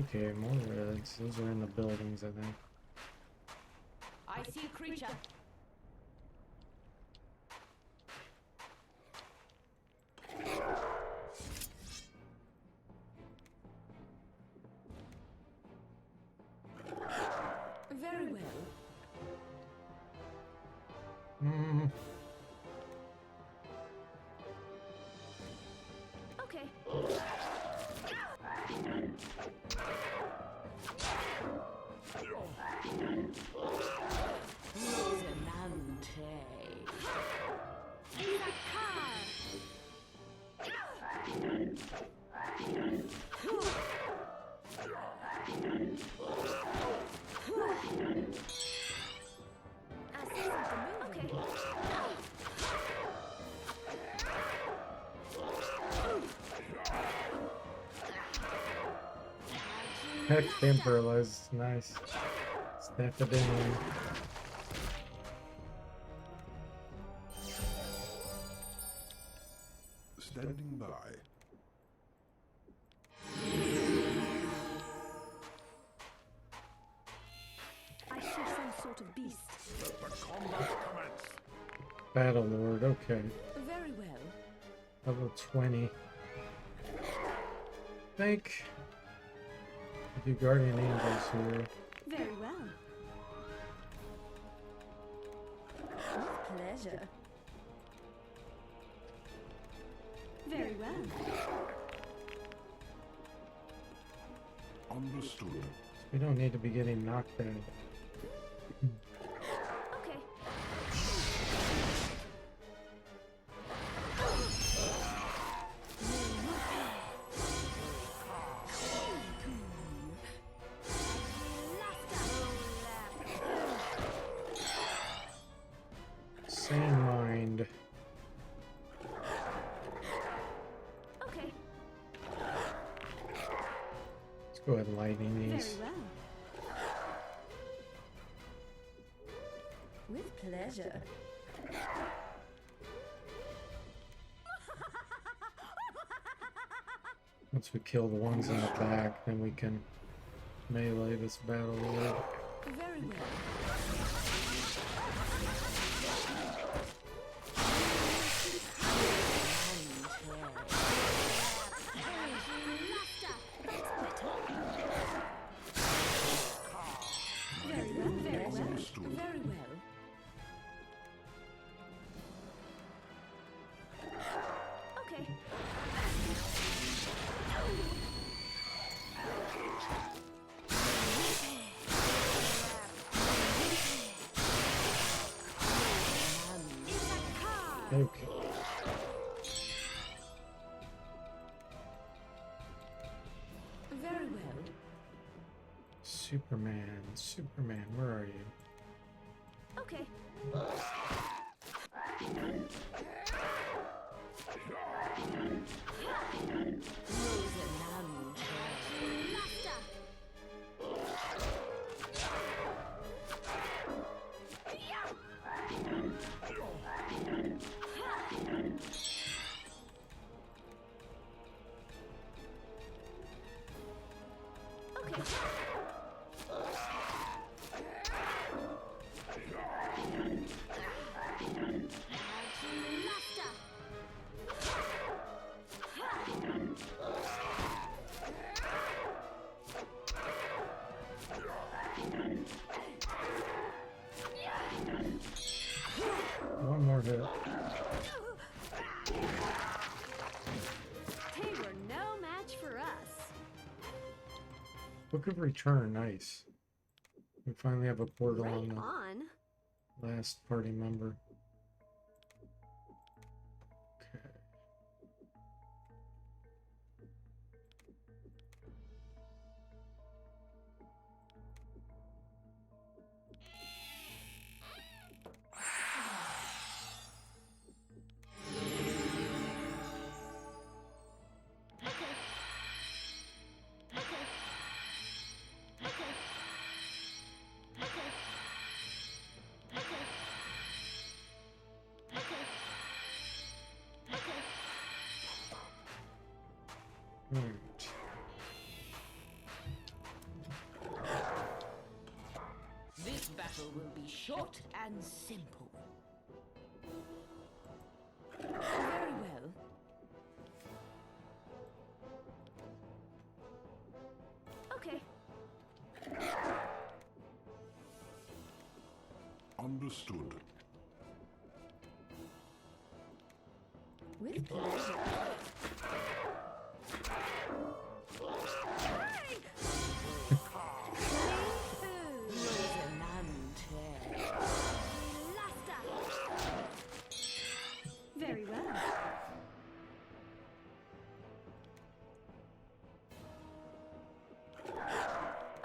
Okay, more reds. Those are in the buildings, I think. I see a creature. Very well. Hmm. Okay. Rosinante. I see something moving. Okay. Heck, temporalized. Nice. Snap it in. Standing by. I see some sort of beast. Let the combat commence. Battle Lord, okay. Very well. Level 20. Think. Do Guardian Angels here. Very well. With pleasure. Very well. Understood. We don't need to be getting knocked out. Okay. Sane mind. Okay. Let's go ahead and lightning Very these. well. With pleasure. Once we kill the ones in the back, then we can melee this battle lord. Very well. Very well. Very well. Understood. Very well. Okay. Okay. Very well. Superman, where are you? Okay. Rosinante. Okay. Master. One more hit. They were no match for us. Book of Return, nice. We finally have a portal Right on the on. last party member. Okay. Right. This battle will be short and simple. Very well. Okay. Understood. With pleasure. Very well.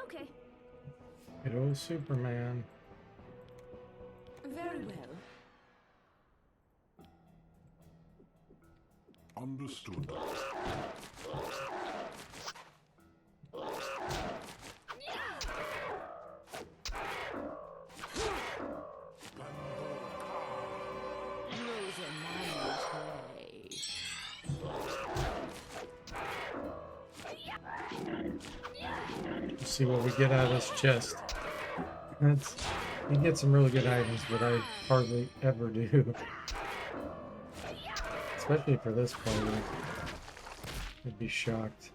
Okay. Good old Superman. Very well. Understood. Let's see what we get out of this chest. That's, you get some really good items, but I hardly ever do. Especially for this party. I'd be shocked.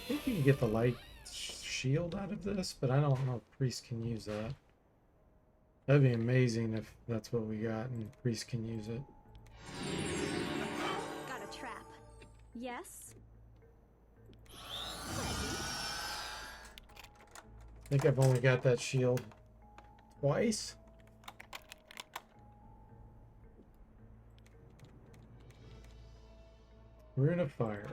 I think you can get the light shield out of this, but I don't know if Priest can use that. That'd be amazing if that's what we got and Priest can use it. Got a trap. Yes. I think I've only got that shield twice. Rune of Fire.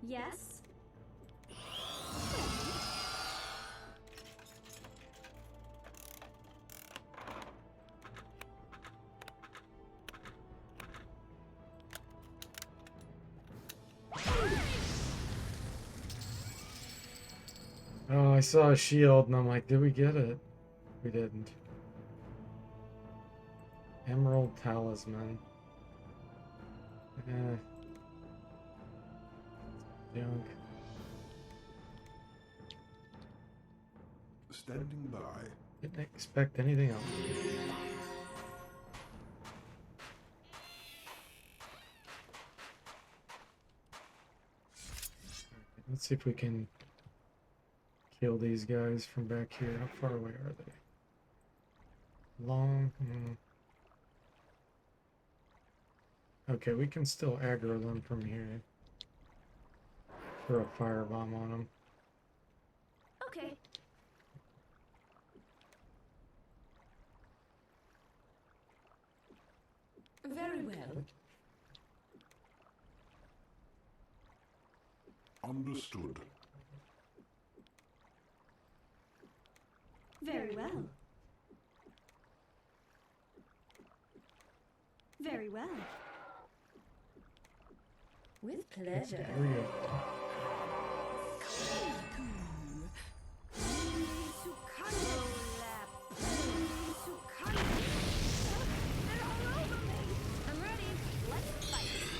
Yes. Oh, I saw a shield and I'm like, did we get it? We didn't. Emerald Talisman. Junk. Standing by. Didn't expect anything else. Let's see if we can kill these guys from back here. How far away are they? Long. Okay, we can still aggro them from here. Throw a firebomb on them. Okay. Very well. Understood. Very well. Very well. With pleasure. There we go. I'm ready. Let's fight.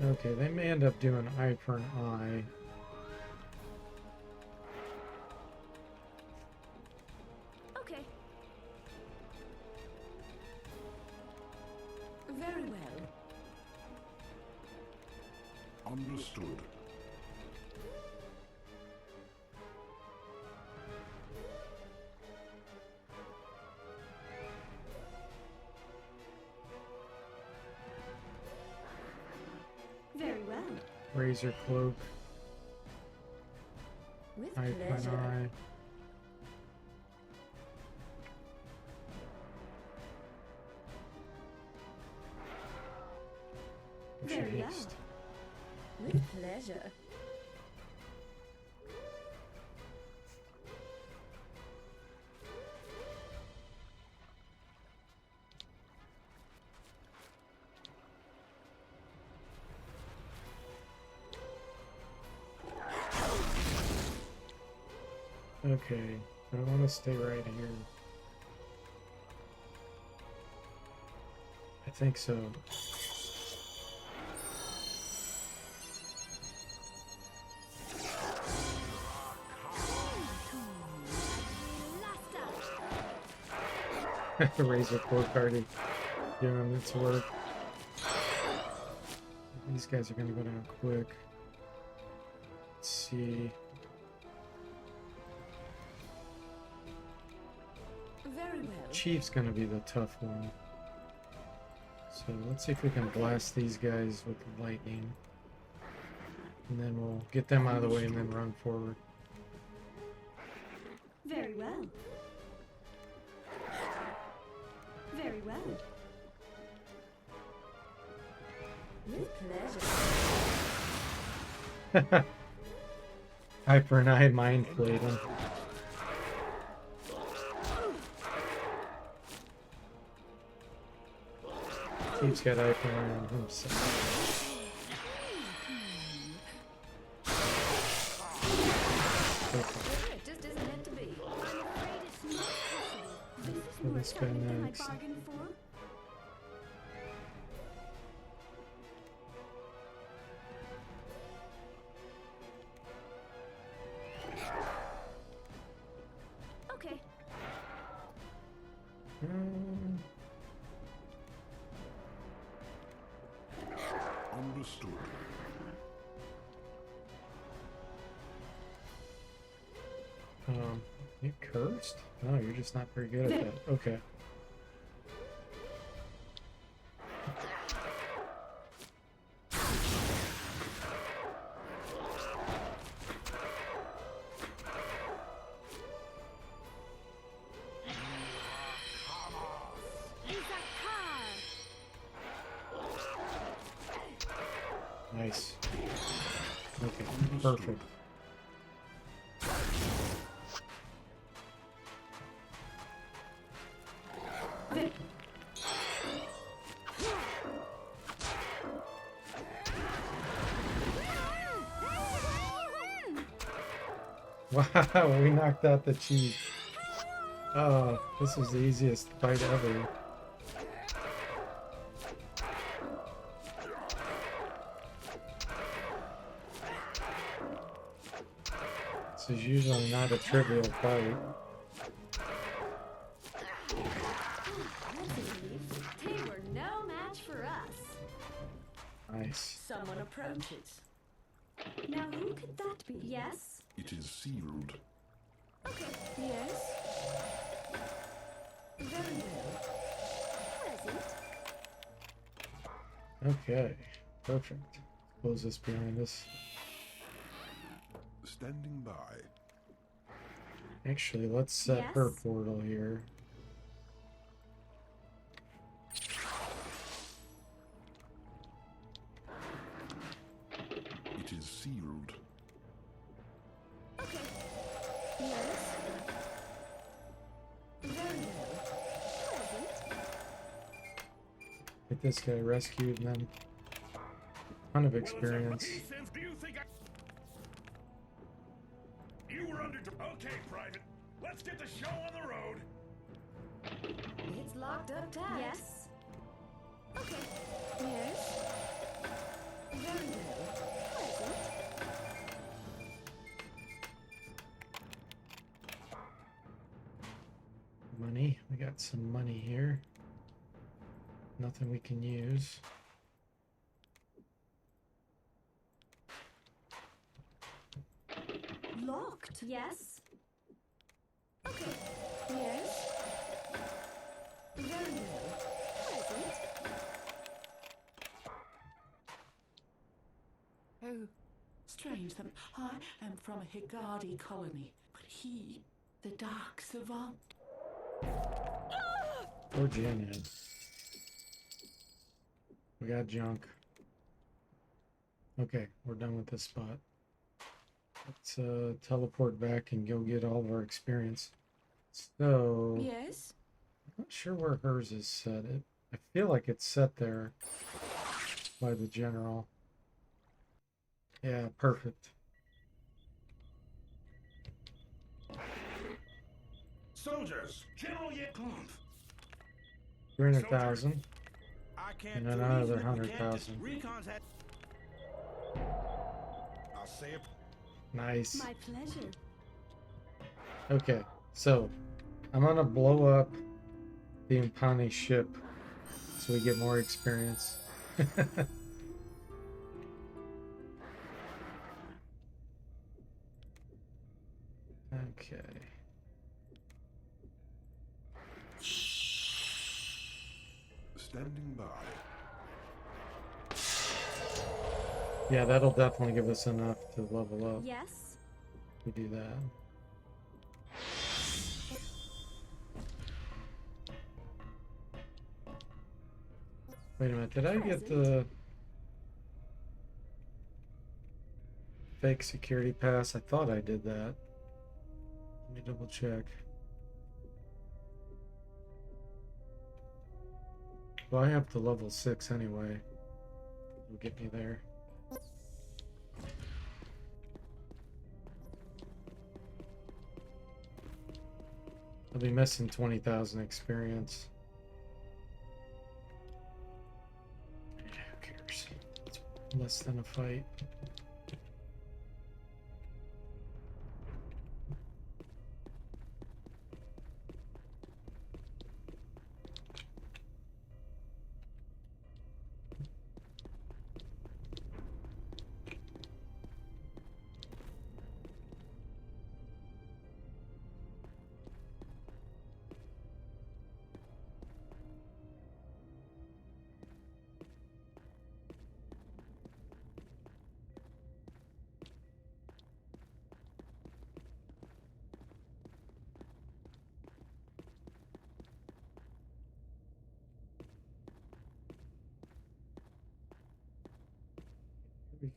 Okay, they may end up doing eye for an eye. Okay. Very well. Understood. Very well. Razor cloak, With eye for an pleasure. eye. What's your Very well. haste? With pleasure. Okay, I want to stay right here. I think so. The razor fork already doing its work. These guys are gonna go down quick. Let's see. Very well. Chief's gonna be the tough one. So let's see if we can blast these guys with lightning. And then we'll get them out of the way and then run forward. Very well. Very well. With pleasure. Eye for an eye, mind flayed him. Chief's got eye for an eye on himself. Okay. It just isn't meant to be. I'm afraid it's not possible. This is So more this guy exciting than I next. bargained for. Okay. Understood. You cursed? No, you're just not very good at that. Okay. Nice. Okay, perfect. Wow, we knocked out the chief. Oh, this was the easiest fight ever. This is usually not a trivial fight. They were no match for us. Nice. Someone approaches. Now who could that be? Yes? It is sealed. Okay. Yes. Very well. Present. Okay, perfect. Close this behind us. Standing by. Actually, let's set her Yes? portal here. It is sealed. Okay. Yes. Very well. Present. Get this guy rescued and then ton of experience. Do you think you were under? Okay, Private. Let's get the show on the road. It's locked up tight. Yes? Okay. Yes. Very well. Pleasant. Money. We got some money here. Nothing we can use. Locked. Yes. Okay. Yes. Very well. Pleasant. Oh, strange that I am from a Higadi colony, but he, the Dark Savant. Or Janet. We got junk. Okay, we're done with this spot. Let's teleport back and go get all of our experience. So, Yes. I'm not sure where hers is set. I feel like it's set there by the general. Yeah, perfect. Soldiers, General Yeklumph. 300,000. I can't And do another anything if we can't 100,000. Recon's had. I'll say it. Nice. My pleasure. Okay, so I'm gonna blow up the Impani ship so we get more experience. Okay. Standing by. Yeah, that'll definitely give us enough to level up. Yes. We do that. Wait a minute, did I get the fake security pass? I thought I did that. Let me double check. Well, I have to level 6 anyway. It'll get me there. I'll be missing 20,000 experience. Yeah, who cares? It's less than a fight.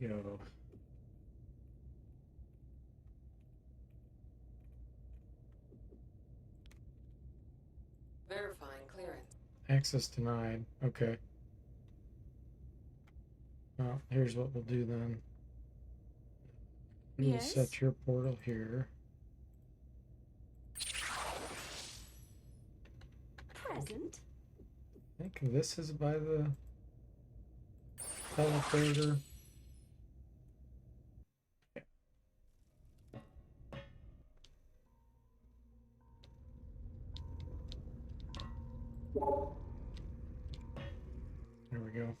Here we go. Verifying clearance. Access denied. Okay. Well, here's what we'll do then. We'll Yes. set your portal here. Present. I think this is by the teleporter. There we go.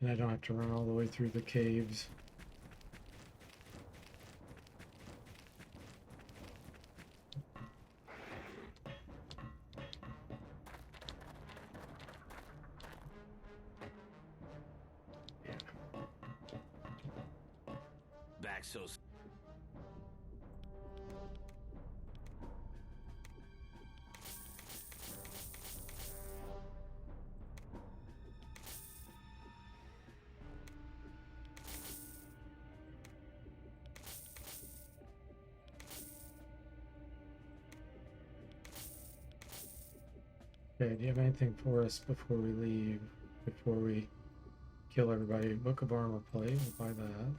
And I don't have to run all the way through the caves. Back so. Okay, do you have anything for us before we leave? Before we kill everybody? Book of Armor Plate, we'll buy that.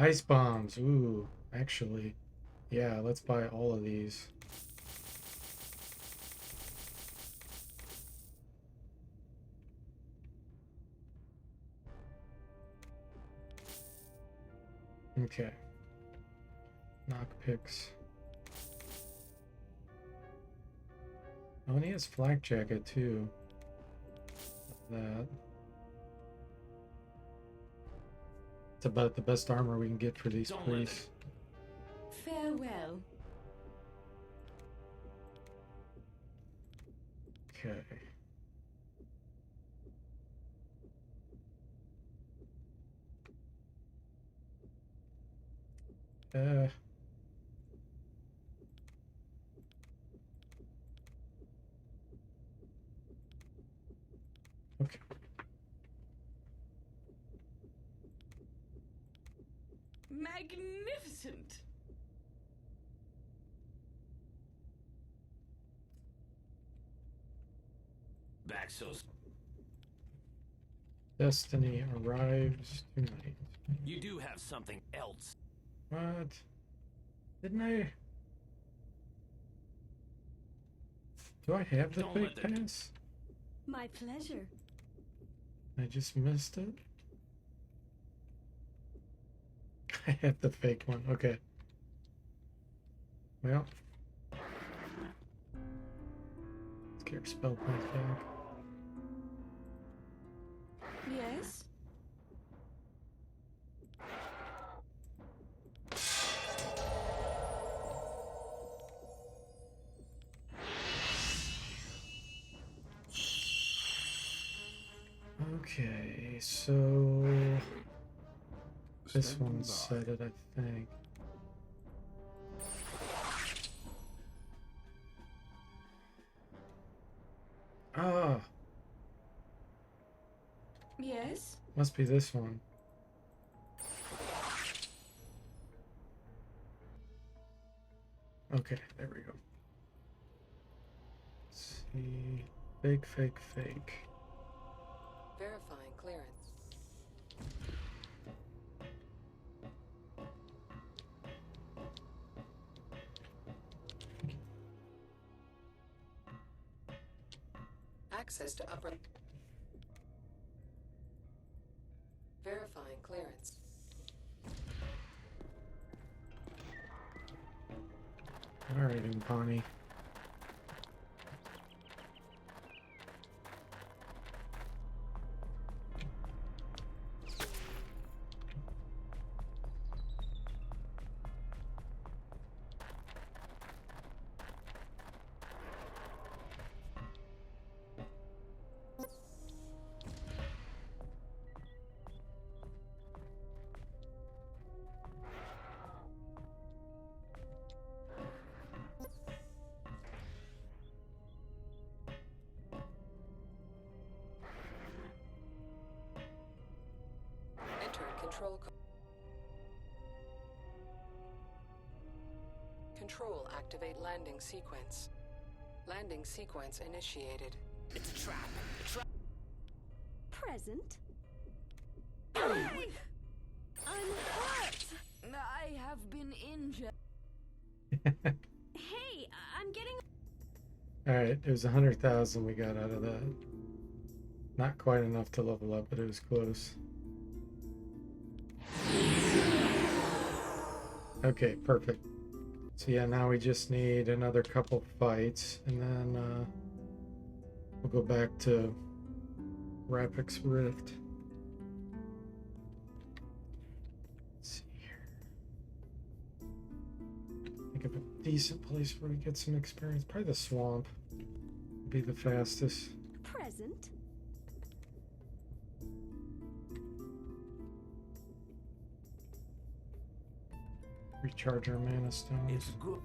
Ice bombs, ooh, actually. Yeah, let's buy all of these. Okay. Knock picks. Oh, and he has flak jacket too. That. It's about the best armor we can get for these priests. Farewell. Okay. Uh. Okay. Magnificent. Baxos, Destiny arrives tonight. you do have something else. What? Didn't I? Do I have the Don't fake let the- pass? My pleasure. I just missed it. I have the fake one. Okay. Well. Let's get our spell points back. Yes? Okay, so this Standing one by. said it, I think. Ah, Yes? must be this one. Okay, there we go. Let's see. Fake, fake, fake. Verifying clearance. Access to upper. Verifying clearance. Alright, Impani. Enter control. Control activate landing sequence. Landing sequence initiated. It's a trap. A trap. Present. I'm hurt! I have been injured. Hey, I'm getting. Alright, it was 100,000 we got out of that. Not quite enough to level up, but it was close. Okay, perfect. So yeah, now we just need another couple fights, and then we'll go back to Rapix Rift. Let's see here. Think of a decent place where we get some experience. Probably the swamp would be the fastest. Present. Recharge our mana stones. It's good.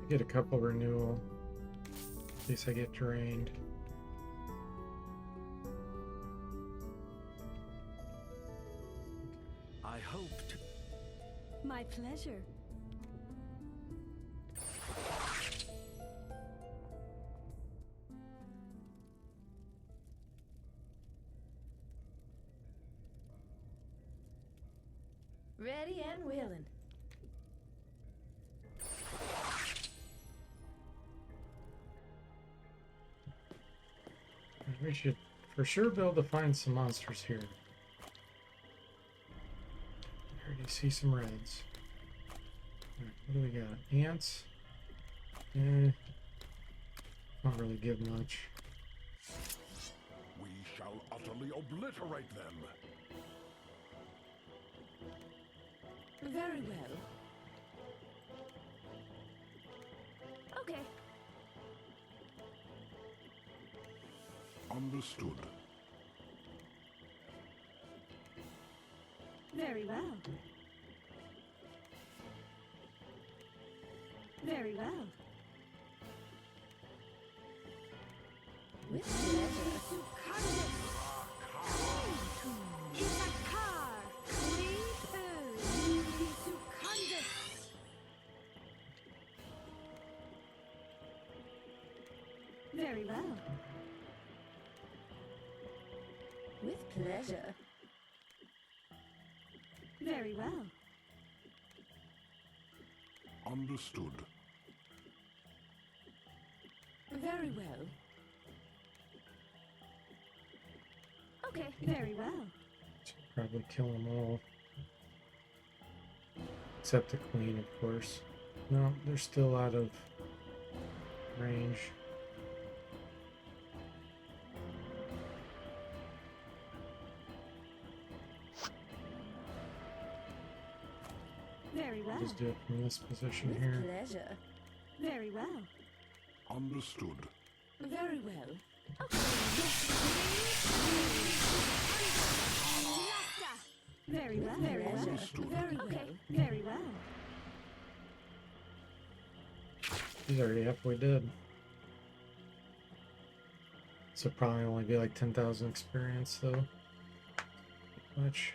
Get a couple renewal. In case I get drained. I hoped. My pleasure. Ready and willing. We should for sure be able to find some monsters here. I already see some reds. Alright, what do we got? Ants? Don't really give much. We shall utterly obliterate them. Very well. Okay. Understood. Very well. Very well. With pleasure. Very well. With pleasure. Very well. Understood. Very well. Okay. Very well. Should probably kill them all. Except the queen, of course. No, they're still out of range. Very well. Just do it from this position With here. pleasure. Very well. Understood. Very well. Very well. Very well. Understood. Very Okay. well. Very well. He's already halfway dead. So probably only be like 10,000 experience though. Much.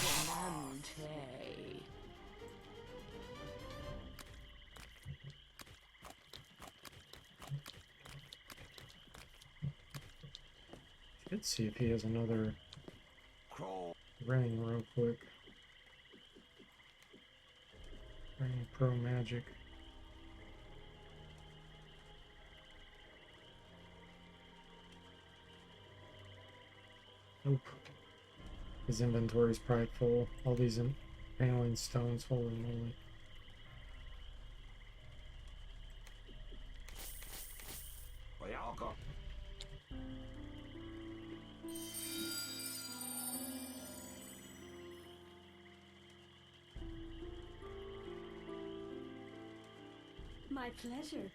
Diamante. Let's see if he has another Crawl. ring real quick. Ring Pro Magic. Nope. His inventory is probably full. All these paneling stones, holy moly. My pleasure.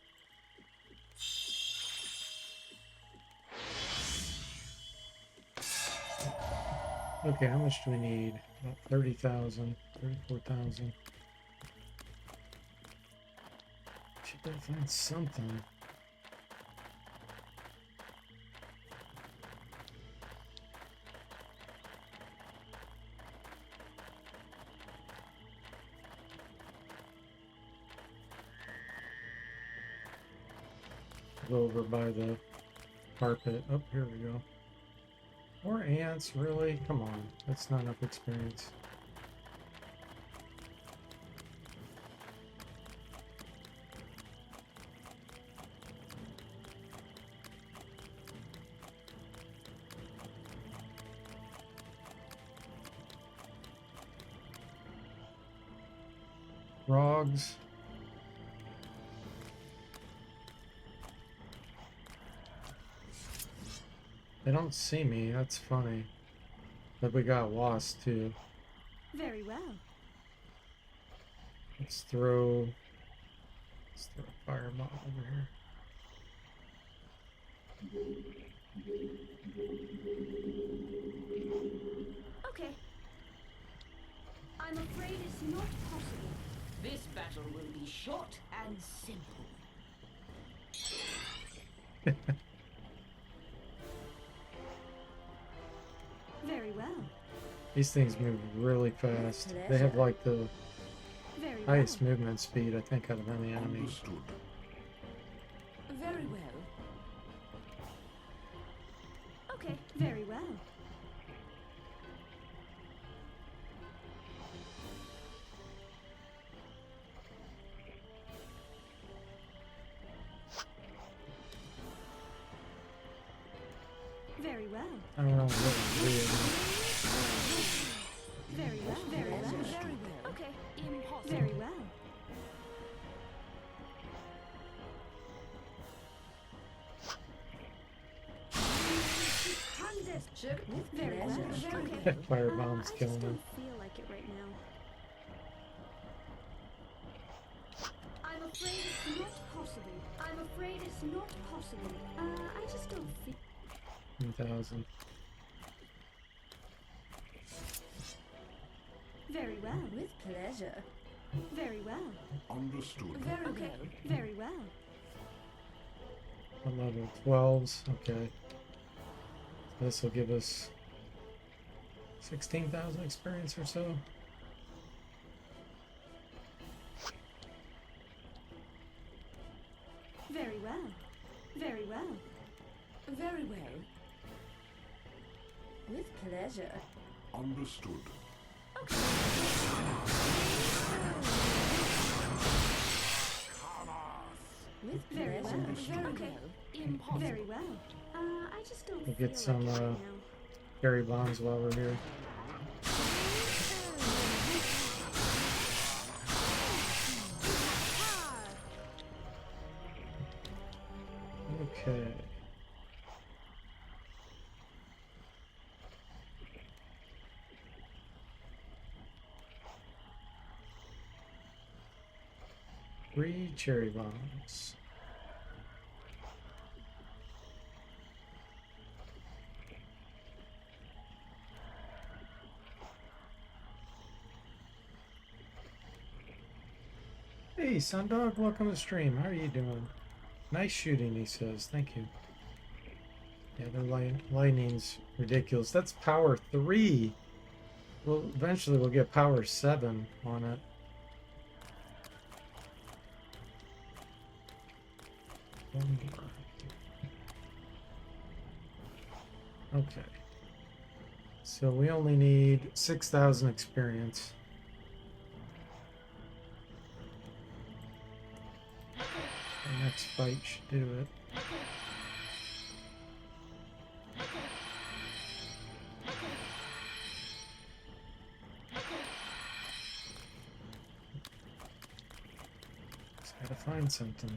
Okay, how much do we need? About 30,000, 34,000. Should better find something. Go over by the carpet. Oh, here we go. More ants, really? Come on, that's not enough experience. Frogs. They don't see me, that's funny. But we got wasps too. Very well. Let's throw a fireball over here. Okay. I'm afraid it's not possible. This battle will be short and simple. Very well. These things move really fast. They have like the Very well. highest movement speed, I think, out of any enemy. Understood. Very well. Okay, very well. Very well. I don't know what weird. Very well. Very well. Very well. Okay. Impossible. Very well. Candace. Sugar with Very well. pleasure. Very Very well. Firebomb's I just killing don't him. feel like it right now. I'm afraid it's not possible. I'm afraid it's not possible. I just don't feel. 1,000. Very well. With pleasure. Very well. Understood. Very Okay. well. Very well. What level? 12s. Okay. This will give us 16,000 experience or so. Very well. Very well. Very well. With pleasure. Understood. With Very pleasure. well. Very Okay. well. Impossible. Very well. I just don't We'll feel get some, like it right now. Carry bombs while we're here. Okay. Three cherry bombs. Hey, Sundog, welcome to stream. How are you doing? Nice shooting, he says. Thank you. Yeah, their lightning's ridiculous. That's power 3. Well, eventually we'll get power 7 on it. One more. Okay. So we only need 6,000 experience. The next fight should do it. Just gotta find something.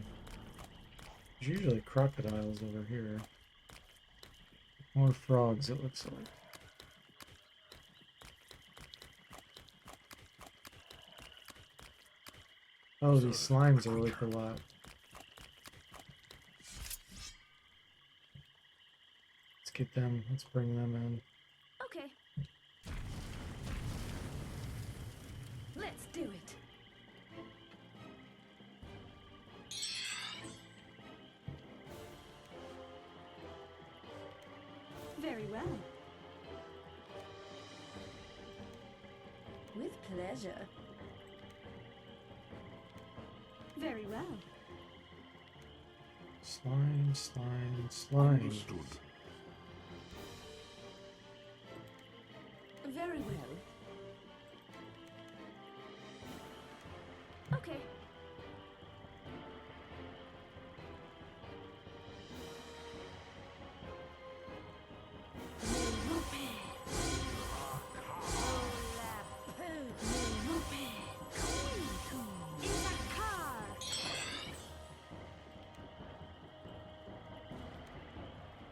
There's usually crocodiles over here. More frogs, it looks like. Oh, these slimes are worth a lot. Let's get them. Let's bring them in. Okay. Let's do it. Very well. With pleasure. Very well. Slime, slime, slime. Understood. Very well. Okay.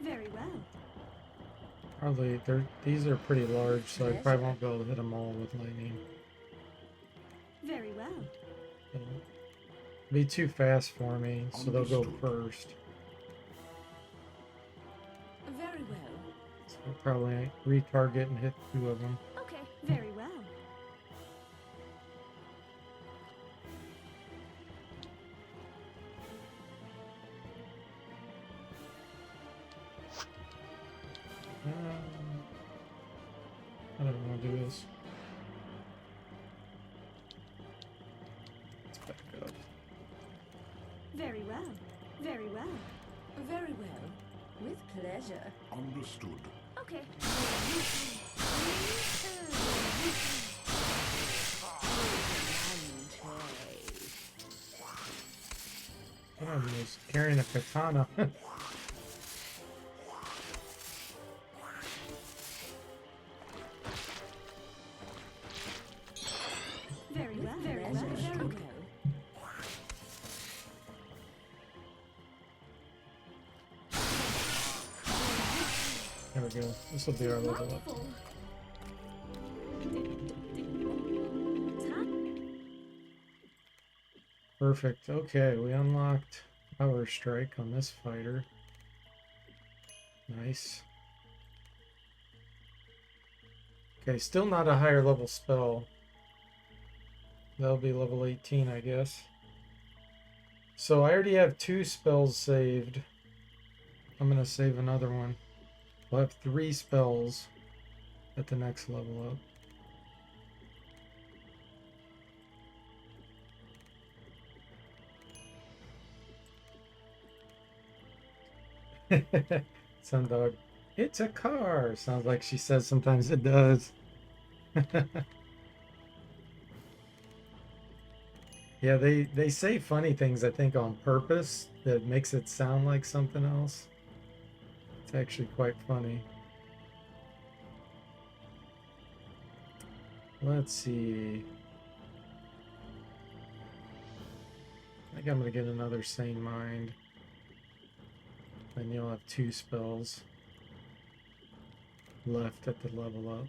Very well. Probably, these are pretty large, so I probably won't be able to hit them all with lightning. Very well. It'll be too fast for me, so they'll go Understood. first. Very well. So I'll probably retarget and hit 2 of them. Okay. Very well. I don't want to do this. well. Very well. Very well. With pleasure. Understood. Okay. Oh, he was carrying a katana. Very well. Very well. Pleasure. Very Well. well. There we go. This will be our level up. Wonderful. Perfect. Okay, we unlocked Power Strike on this fighter. Nice. Okay, still not a higher level spell. That'll be level 18, I guess. So I already have 2 spells saved. I'm going to save another one. We'll have 3 spells at the next level up. Sundog, it's a car. Sounds like she says sometimes it does. Yeah, they say funny things, I think, on purpose that makes it sound like something else. It's actually quite funny. Let's see. I think I'm gonna get another Sane Mind. Then you'll have 2 spells left at the level up.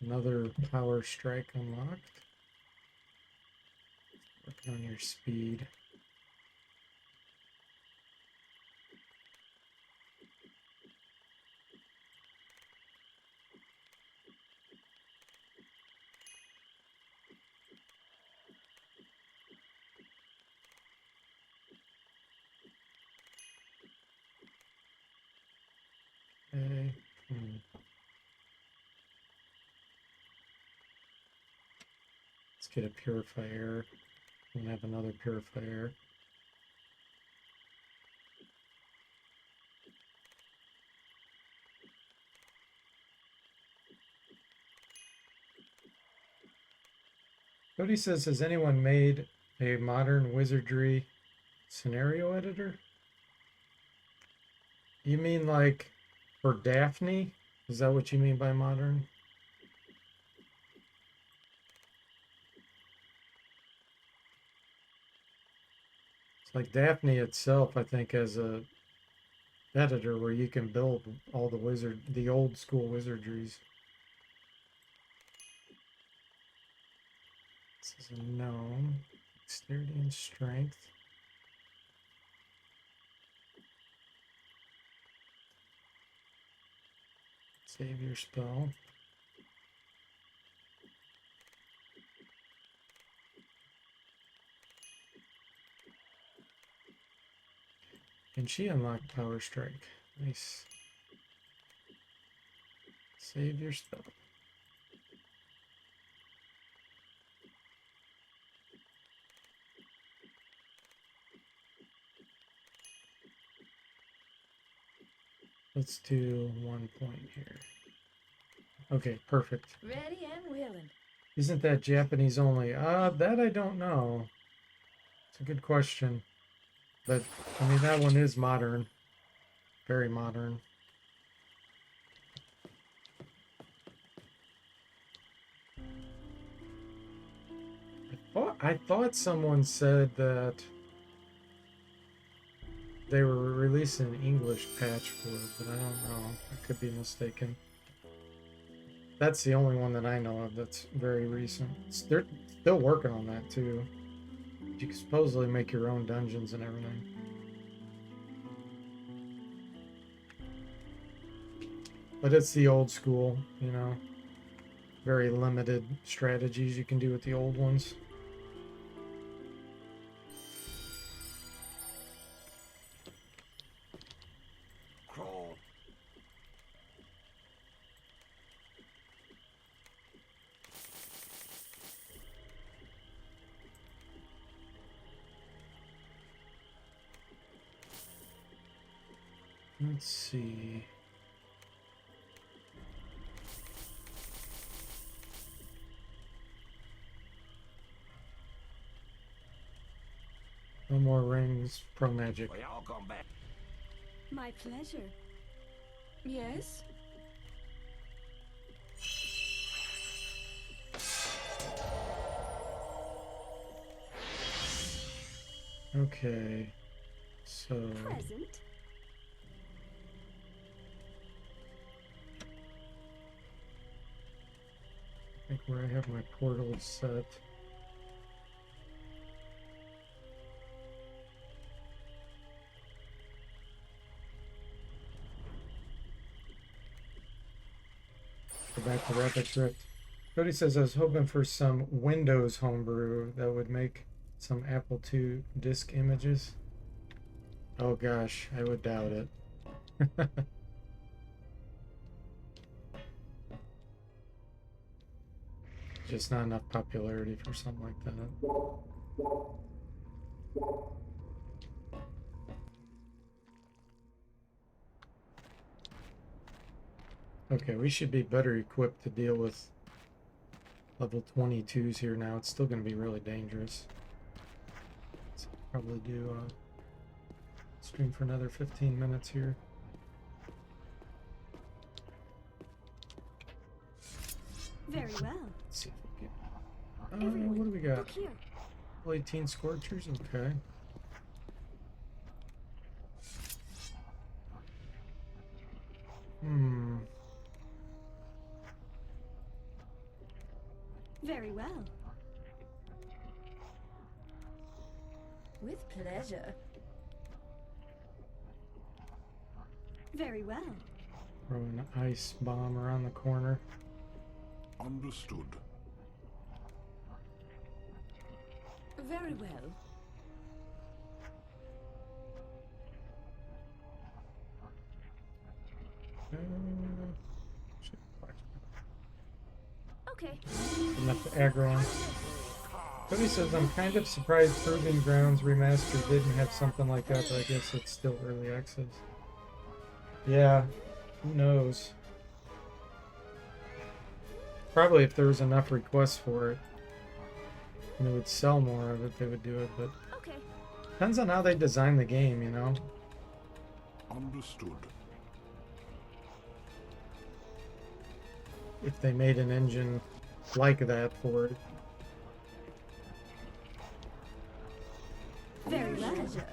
Another Power Strike unlocked. Working on your speed. Okay. Let's get a Purifier. And have another Purifier. Cody says, has anyone made a modern wizardry scenario editor? You mean like for Daphne? Is that what you mean by modern? It's like Daphne itself, I think, has a editor where you can build all the old school wizardries. This is a gnome. Dexterity and strength. Save your spell. And she unlocked Power Strike. Nice. Save your spell. Let's do 1 point here. Okay, perfect. Ready and willing. Isn't that Japanese only? That I don't know. It's a good question. But, I mean, that one is modern. Very modern. I thought someone said that they were releasing an English patch for it, but I don't know. I could be mistaken. That's the only one that I know of that's very recent. They're still working on that too. You can supposedly make your own dungeons and everything. But it's the old school, you know. Very limited strategies you can do with the old ones. Crawl. Let's see. No more rings, pro magic. We all come back. My pleasure. Yes? Okay, so Present. I think where I have my portals set. Go back to Rapid Drift. Cody says I was hoping for some Windows homebrew that would make some Apple II disk images. Oh gosh, I would doubt it. Just not enough popularity for something like that. Okay, we should be better equipped to deal with level 22s here now. It's still going to be really dangerous. So probably do stream for another 15 minutes here. Very well. Let's see if we get. Everyone, What do we got? look here. 18 Scorchers? Okay. Very well. With pleasure. Very well. Throw an ice bomb around the corner. Understood. Very well. Shit, Okay. enough to aggro him. Cody says, I'm kind of surprised Proving Grounds Remastered didn't have something like that, but I guess it's still early access. Yeah, who knows? Probably if there was enough requests for it, and it would sell more of it, they would do it, but Okay. depends on how they design the game, you know? Understood. If they made an engine like that for it. Very well. Pleasure.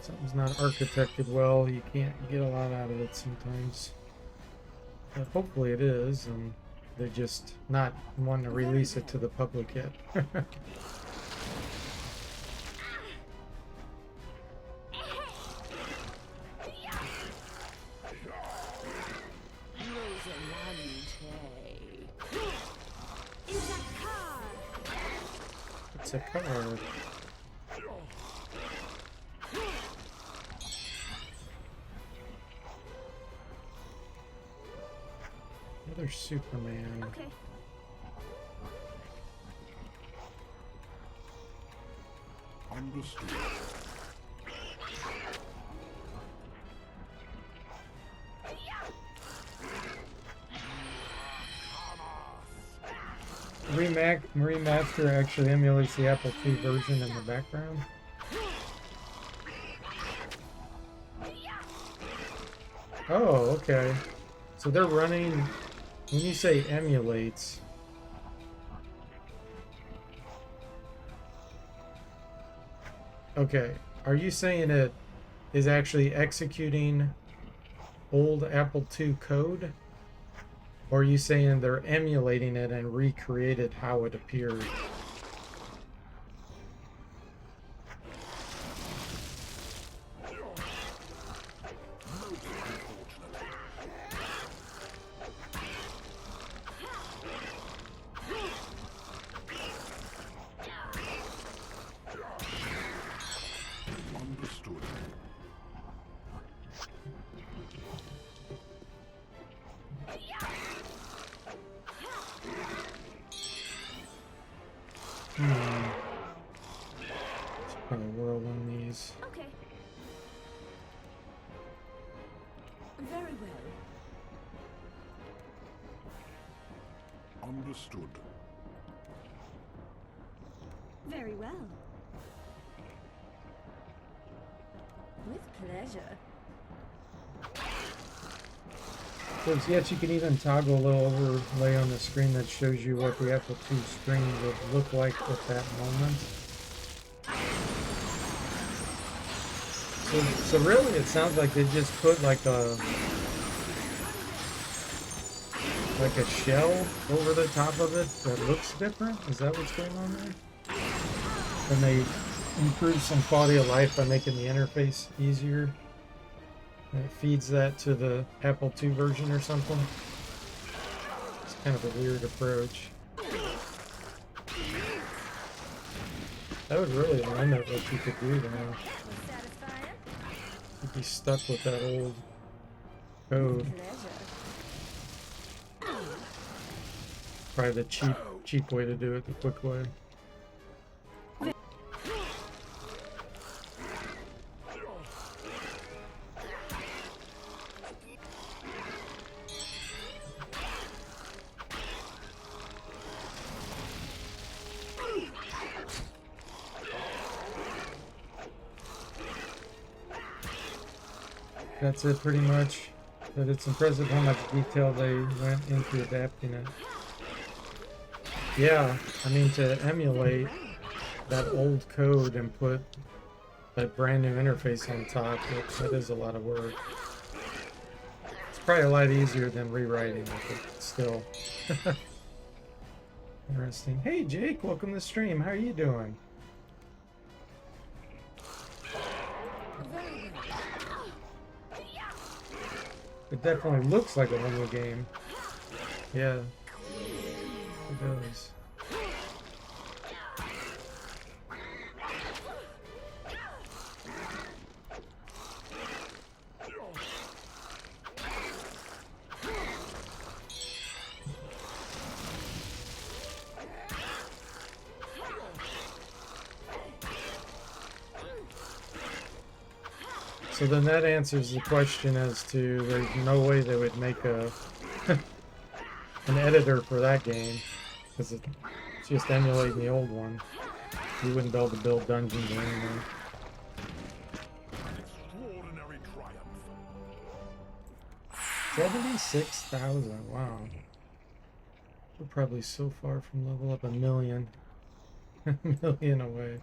Something's not architected well, you can't get a lot out of it sometimes. But hopefully it is, and they're just not wanting to release it to the public yet. It's a car. Another Superman. Okay. Understood. Remaster actually emulates the Apple II version in the background. Oh, okay. So they're running, when you say emulates, okay, are you saying it is actually executing old Apple II code? Or are you saying they're emulating it and recreated how it appeared? Understood. Probably whirlwind these. Okay. Very well. Understood. Very well. With pleasure. So yes, you can even toggle a little overlay on the screen that shows you what the Apple II screen would look like at that moment. So really, it sounds like they just put like a shell over the top of it that looks different. Is that what's going on there? And they improve some quality of life by making the interface easier. And it feeds that to the Apple II version or something. It's kind of a weird approach. That would really limit what you could do there. Satisfying. You'd be stuck with that old code. Pleasure. Probably the cheap way to do it, the quick way. That's it pretty much. But it's impressive how much detail they went into adapting it. Yeah, I mean, to emulate that old code and put that brand new interface on top, that is a lot of work. It's probably a lot easier than rewriting it, but still. Interesting. Hey Jake, welcome to the stream. How are you doing? It definitely looks like a Lego game. Yeah, it does. So then that answers the question as to there's no way they would make a an editor for that game because it's just emulating the old one. You wouldn't be able to build dungeons or anything. An extraordinary triumph. 76,000, wow. We're probably so far from level up a million. A million away.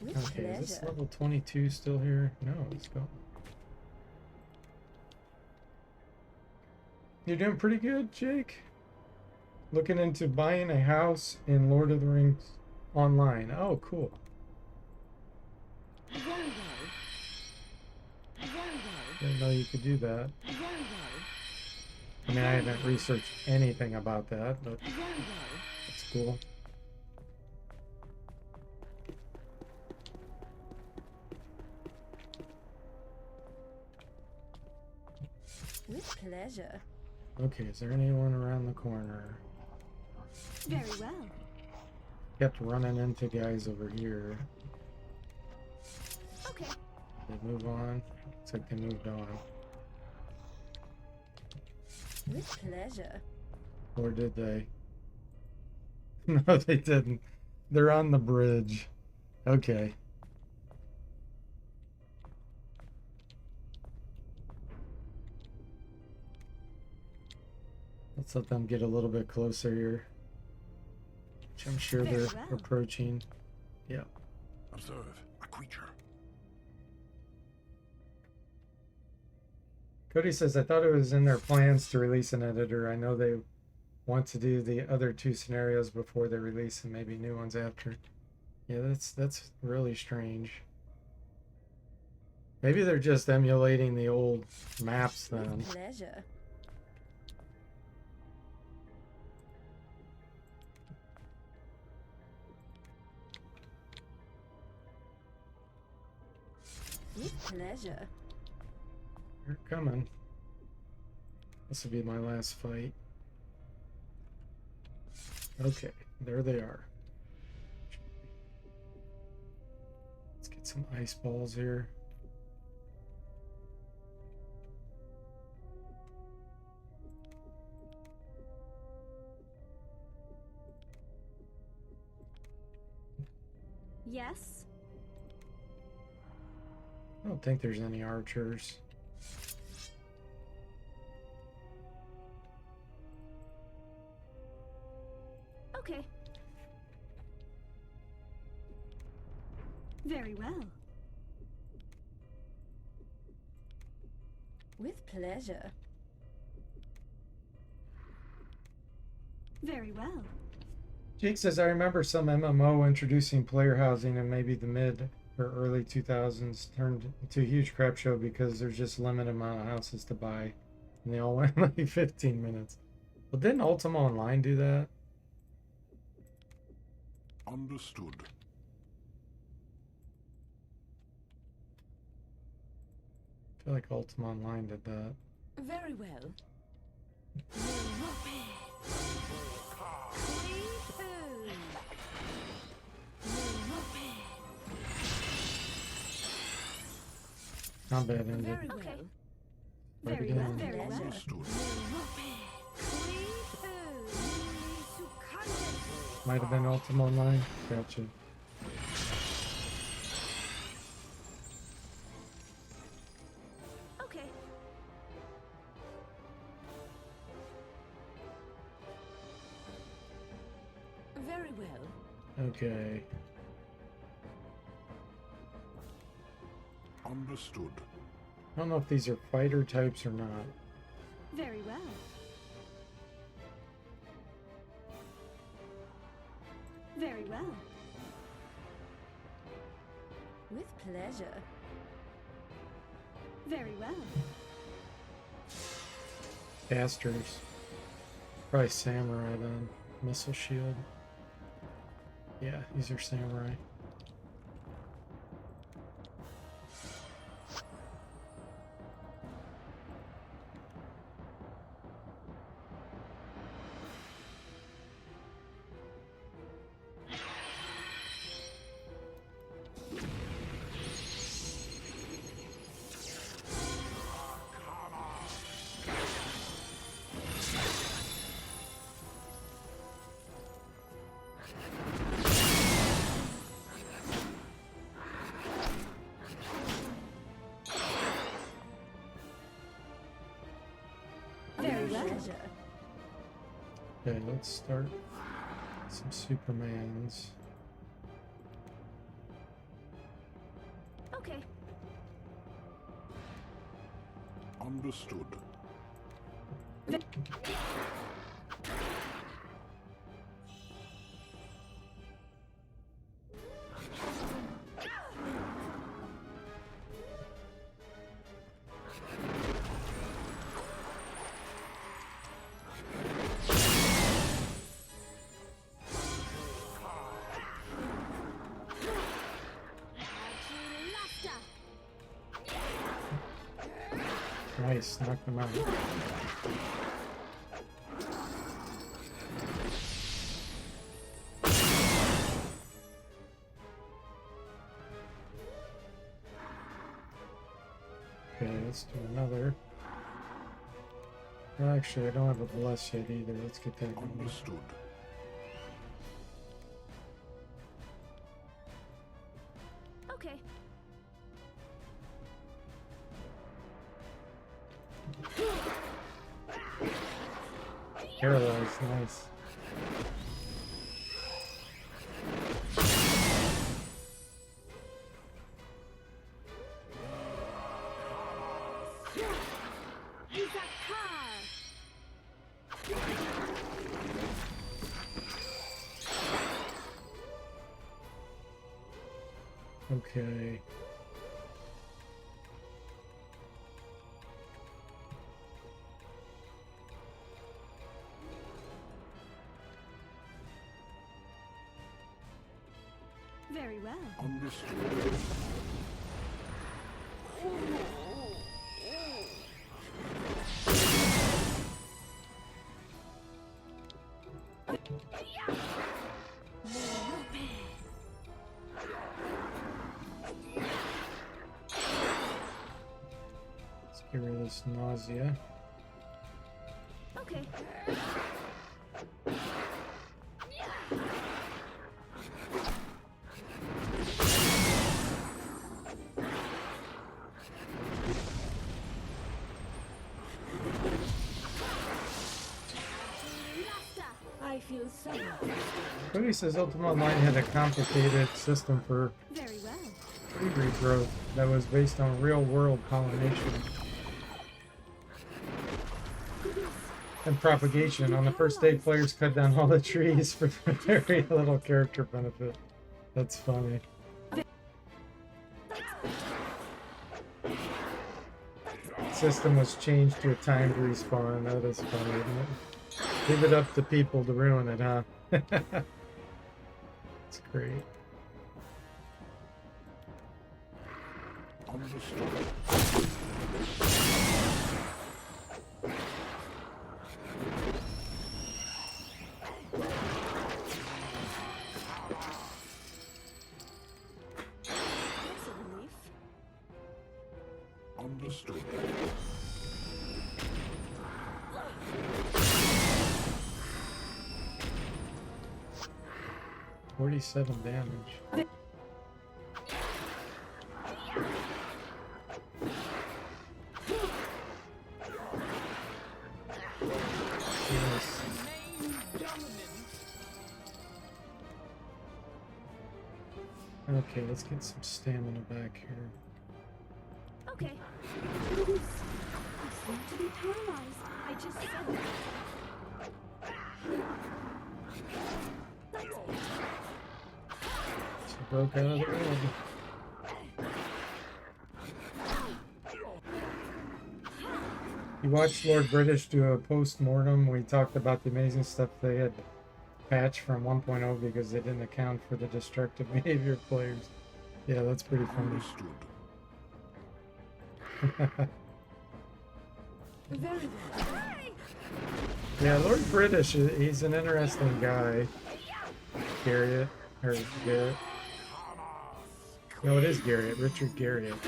With Okay, is this pleasure. level 22 still here? No, let's go. You're doing pretty good, Jake. Looking into buying a house in Lord of the Rings online. Oh, cool. Very well. Very well. Didn't know you could do that. Very well. I mean, I haven't researched anything about that, but Very well. it's cool. With pleasure. Okay, is there anyone around the corner? Very well. Kept running into guys over here. Okay. They move on. Looks like they moved on. With pleasure. Or did they? No, they didn't. They're on the bridge. Okay. Let's let them get a little bit closer here. Which I'm sure Very they're well. approaching. Yeah. Observe a creature. Cody says, I thought it was in their plans to release an editor. I know they want to do the other two scenarios before they release and maybe new ones after. Yeah, that's really strange. Maybe they're just emulating the old maps then. With pleasure. With pleasure. They're coming. This will be my last fight. Okay, there they are. Get some ice balls here. Yes? I don't think there's any archers. Okay. Very well. With pleasure. Very well. Jake says, I remember some MMO introducing player housing in maybe the mid or early 2000s turned into a huge crap show because there's just limited amount of houses to buy. And they all went like 15 minutes. Well, didn't Ultima Online do that? Understood. I feel like Ultima Online did that. Very well. Not bad ended. Very well. Okay. Right Very well, again. very well. Understood. Might have been Ultima Online. Gotcha. Okay. Very well. Okay. Understood. I don't know if these are fighter types or not. Very well. Very well. With pleasure. Very well. Casters. Probably samurai then. Missile shield. Yeah, these are samurai. Very well. Pleasure. Okay, let's start some Supermans. Okay. Understood. Nice, knocked them out. Okay, let's do another. Actually, I don't have a bless yet either. Let's get that going. Understood. Okay. Paralyzed, nice. Okay. Very well. Understood. rid of this nausea. Okay. I feel so Cody says Ultima Online had a complicated system for Very well. tree regrowth that was based on real-world pollination and propagation. On the first day, players cut down all the trees for very little character benefit. That's funny. System was changed to a timed respawn. That is funny, isn't it? Leave it up to people to ruin it, huh? It's great. Understood. That's a relief. Understood. 47 damage. Yes. Okay, let's get some stamina back here. Okay. I seem to be paralyzed. I just said that. She broke out of the web. You watched Lord British do a post-mortem. We talked about the amazing stuff they had patched from 1.0 because they didn't account for the destructive behavior of players. Yeah, that's pretty funny. Understood. Very well. Yeah, Lord British, he's an interesting guy. Garrett, or Garrett. No, it is Garrett, Richard Garriott.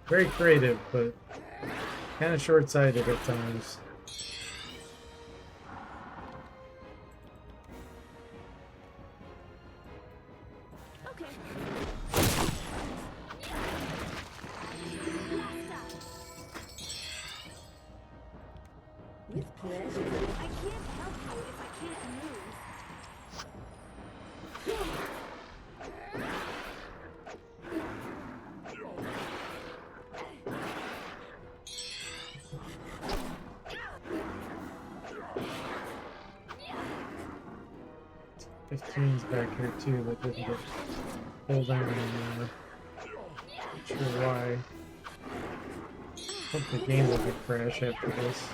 Very creative, but kind of short-sighted at times. Okay. with pleasure. I can't help you if I can't move. Fifteen's back here too, but didn't get pulled down anymore. Not sure why. Hope the game will get crash after this.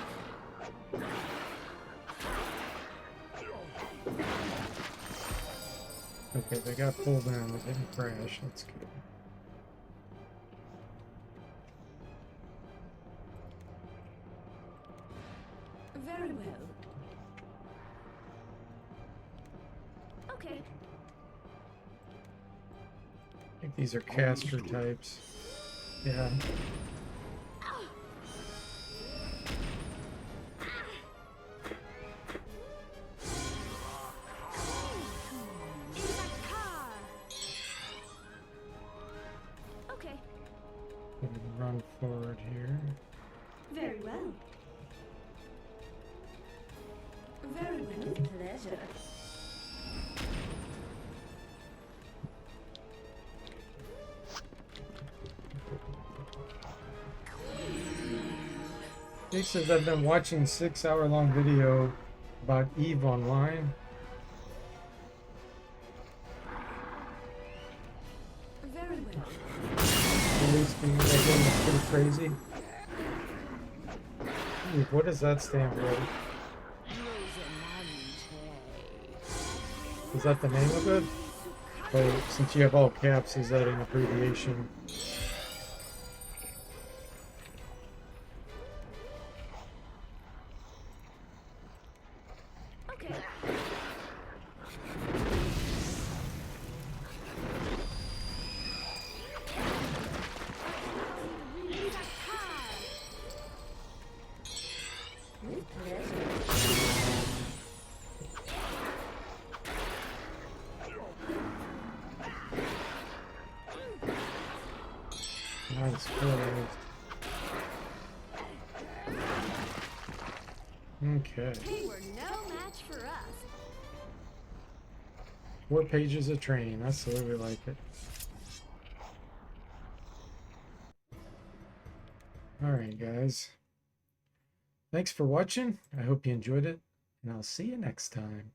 Okay, they got pulled down, they didn't crash, that's good. Very well. Okay. I think these are caster types. Yeah. In the car. Okay. We can run forward here. Very well. Very well. With pleasure. He says I've been watching 6-hour-long video about EVE Online. Very well. Release being that game is pretty crazy. EVE, what does that stand for? Is that the name of it? But since you have all caps, is that an abbreviation? Okay. Let's close. Okay. They were no match for us. 4 pages of training. That's the way we like it. Alright, guys. Thanks for watching. I hope you enjoyed it, and I'll see you next time.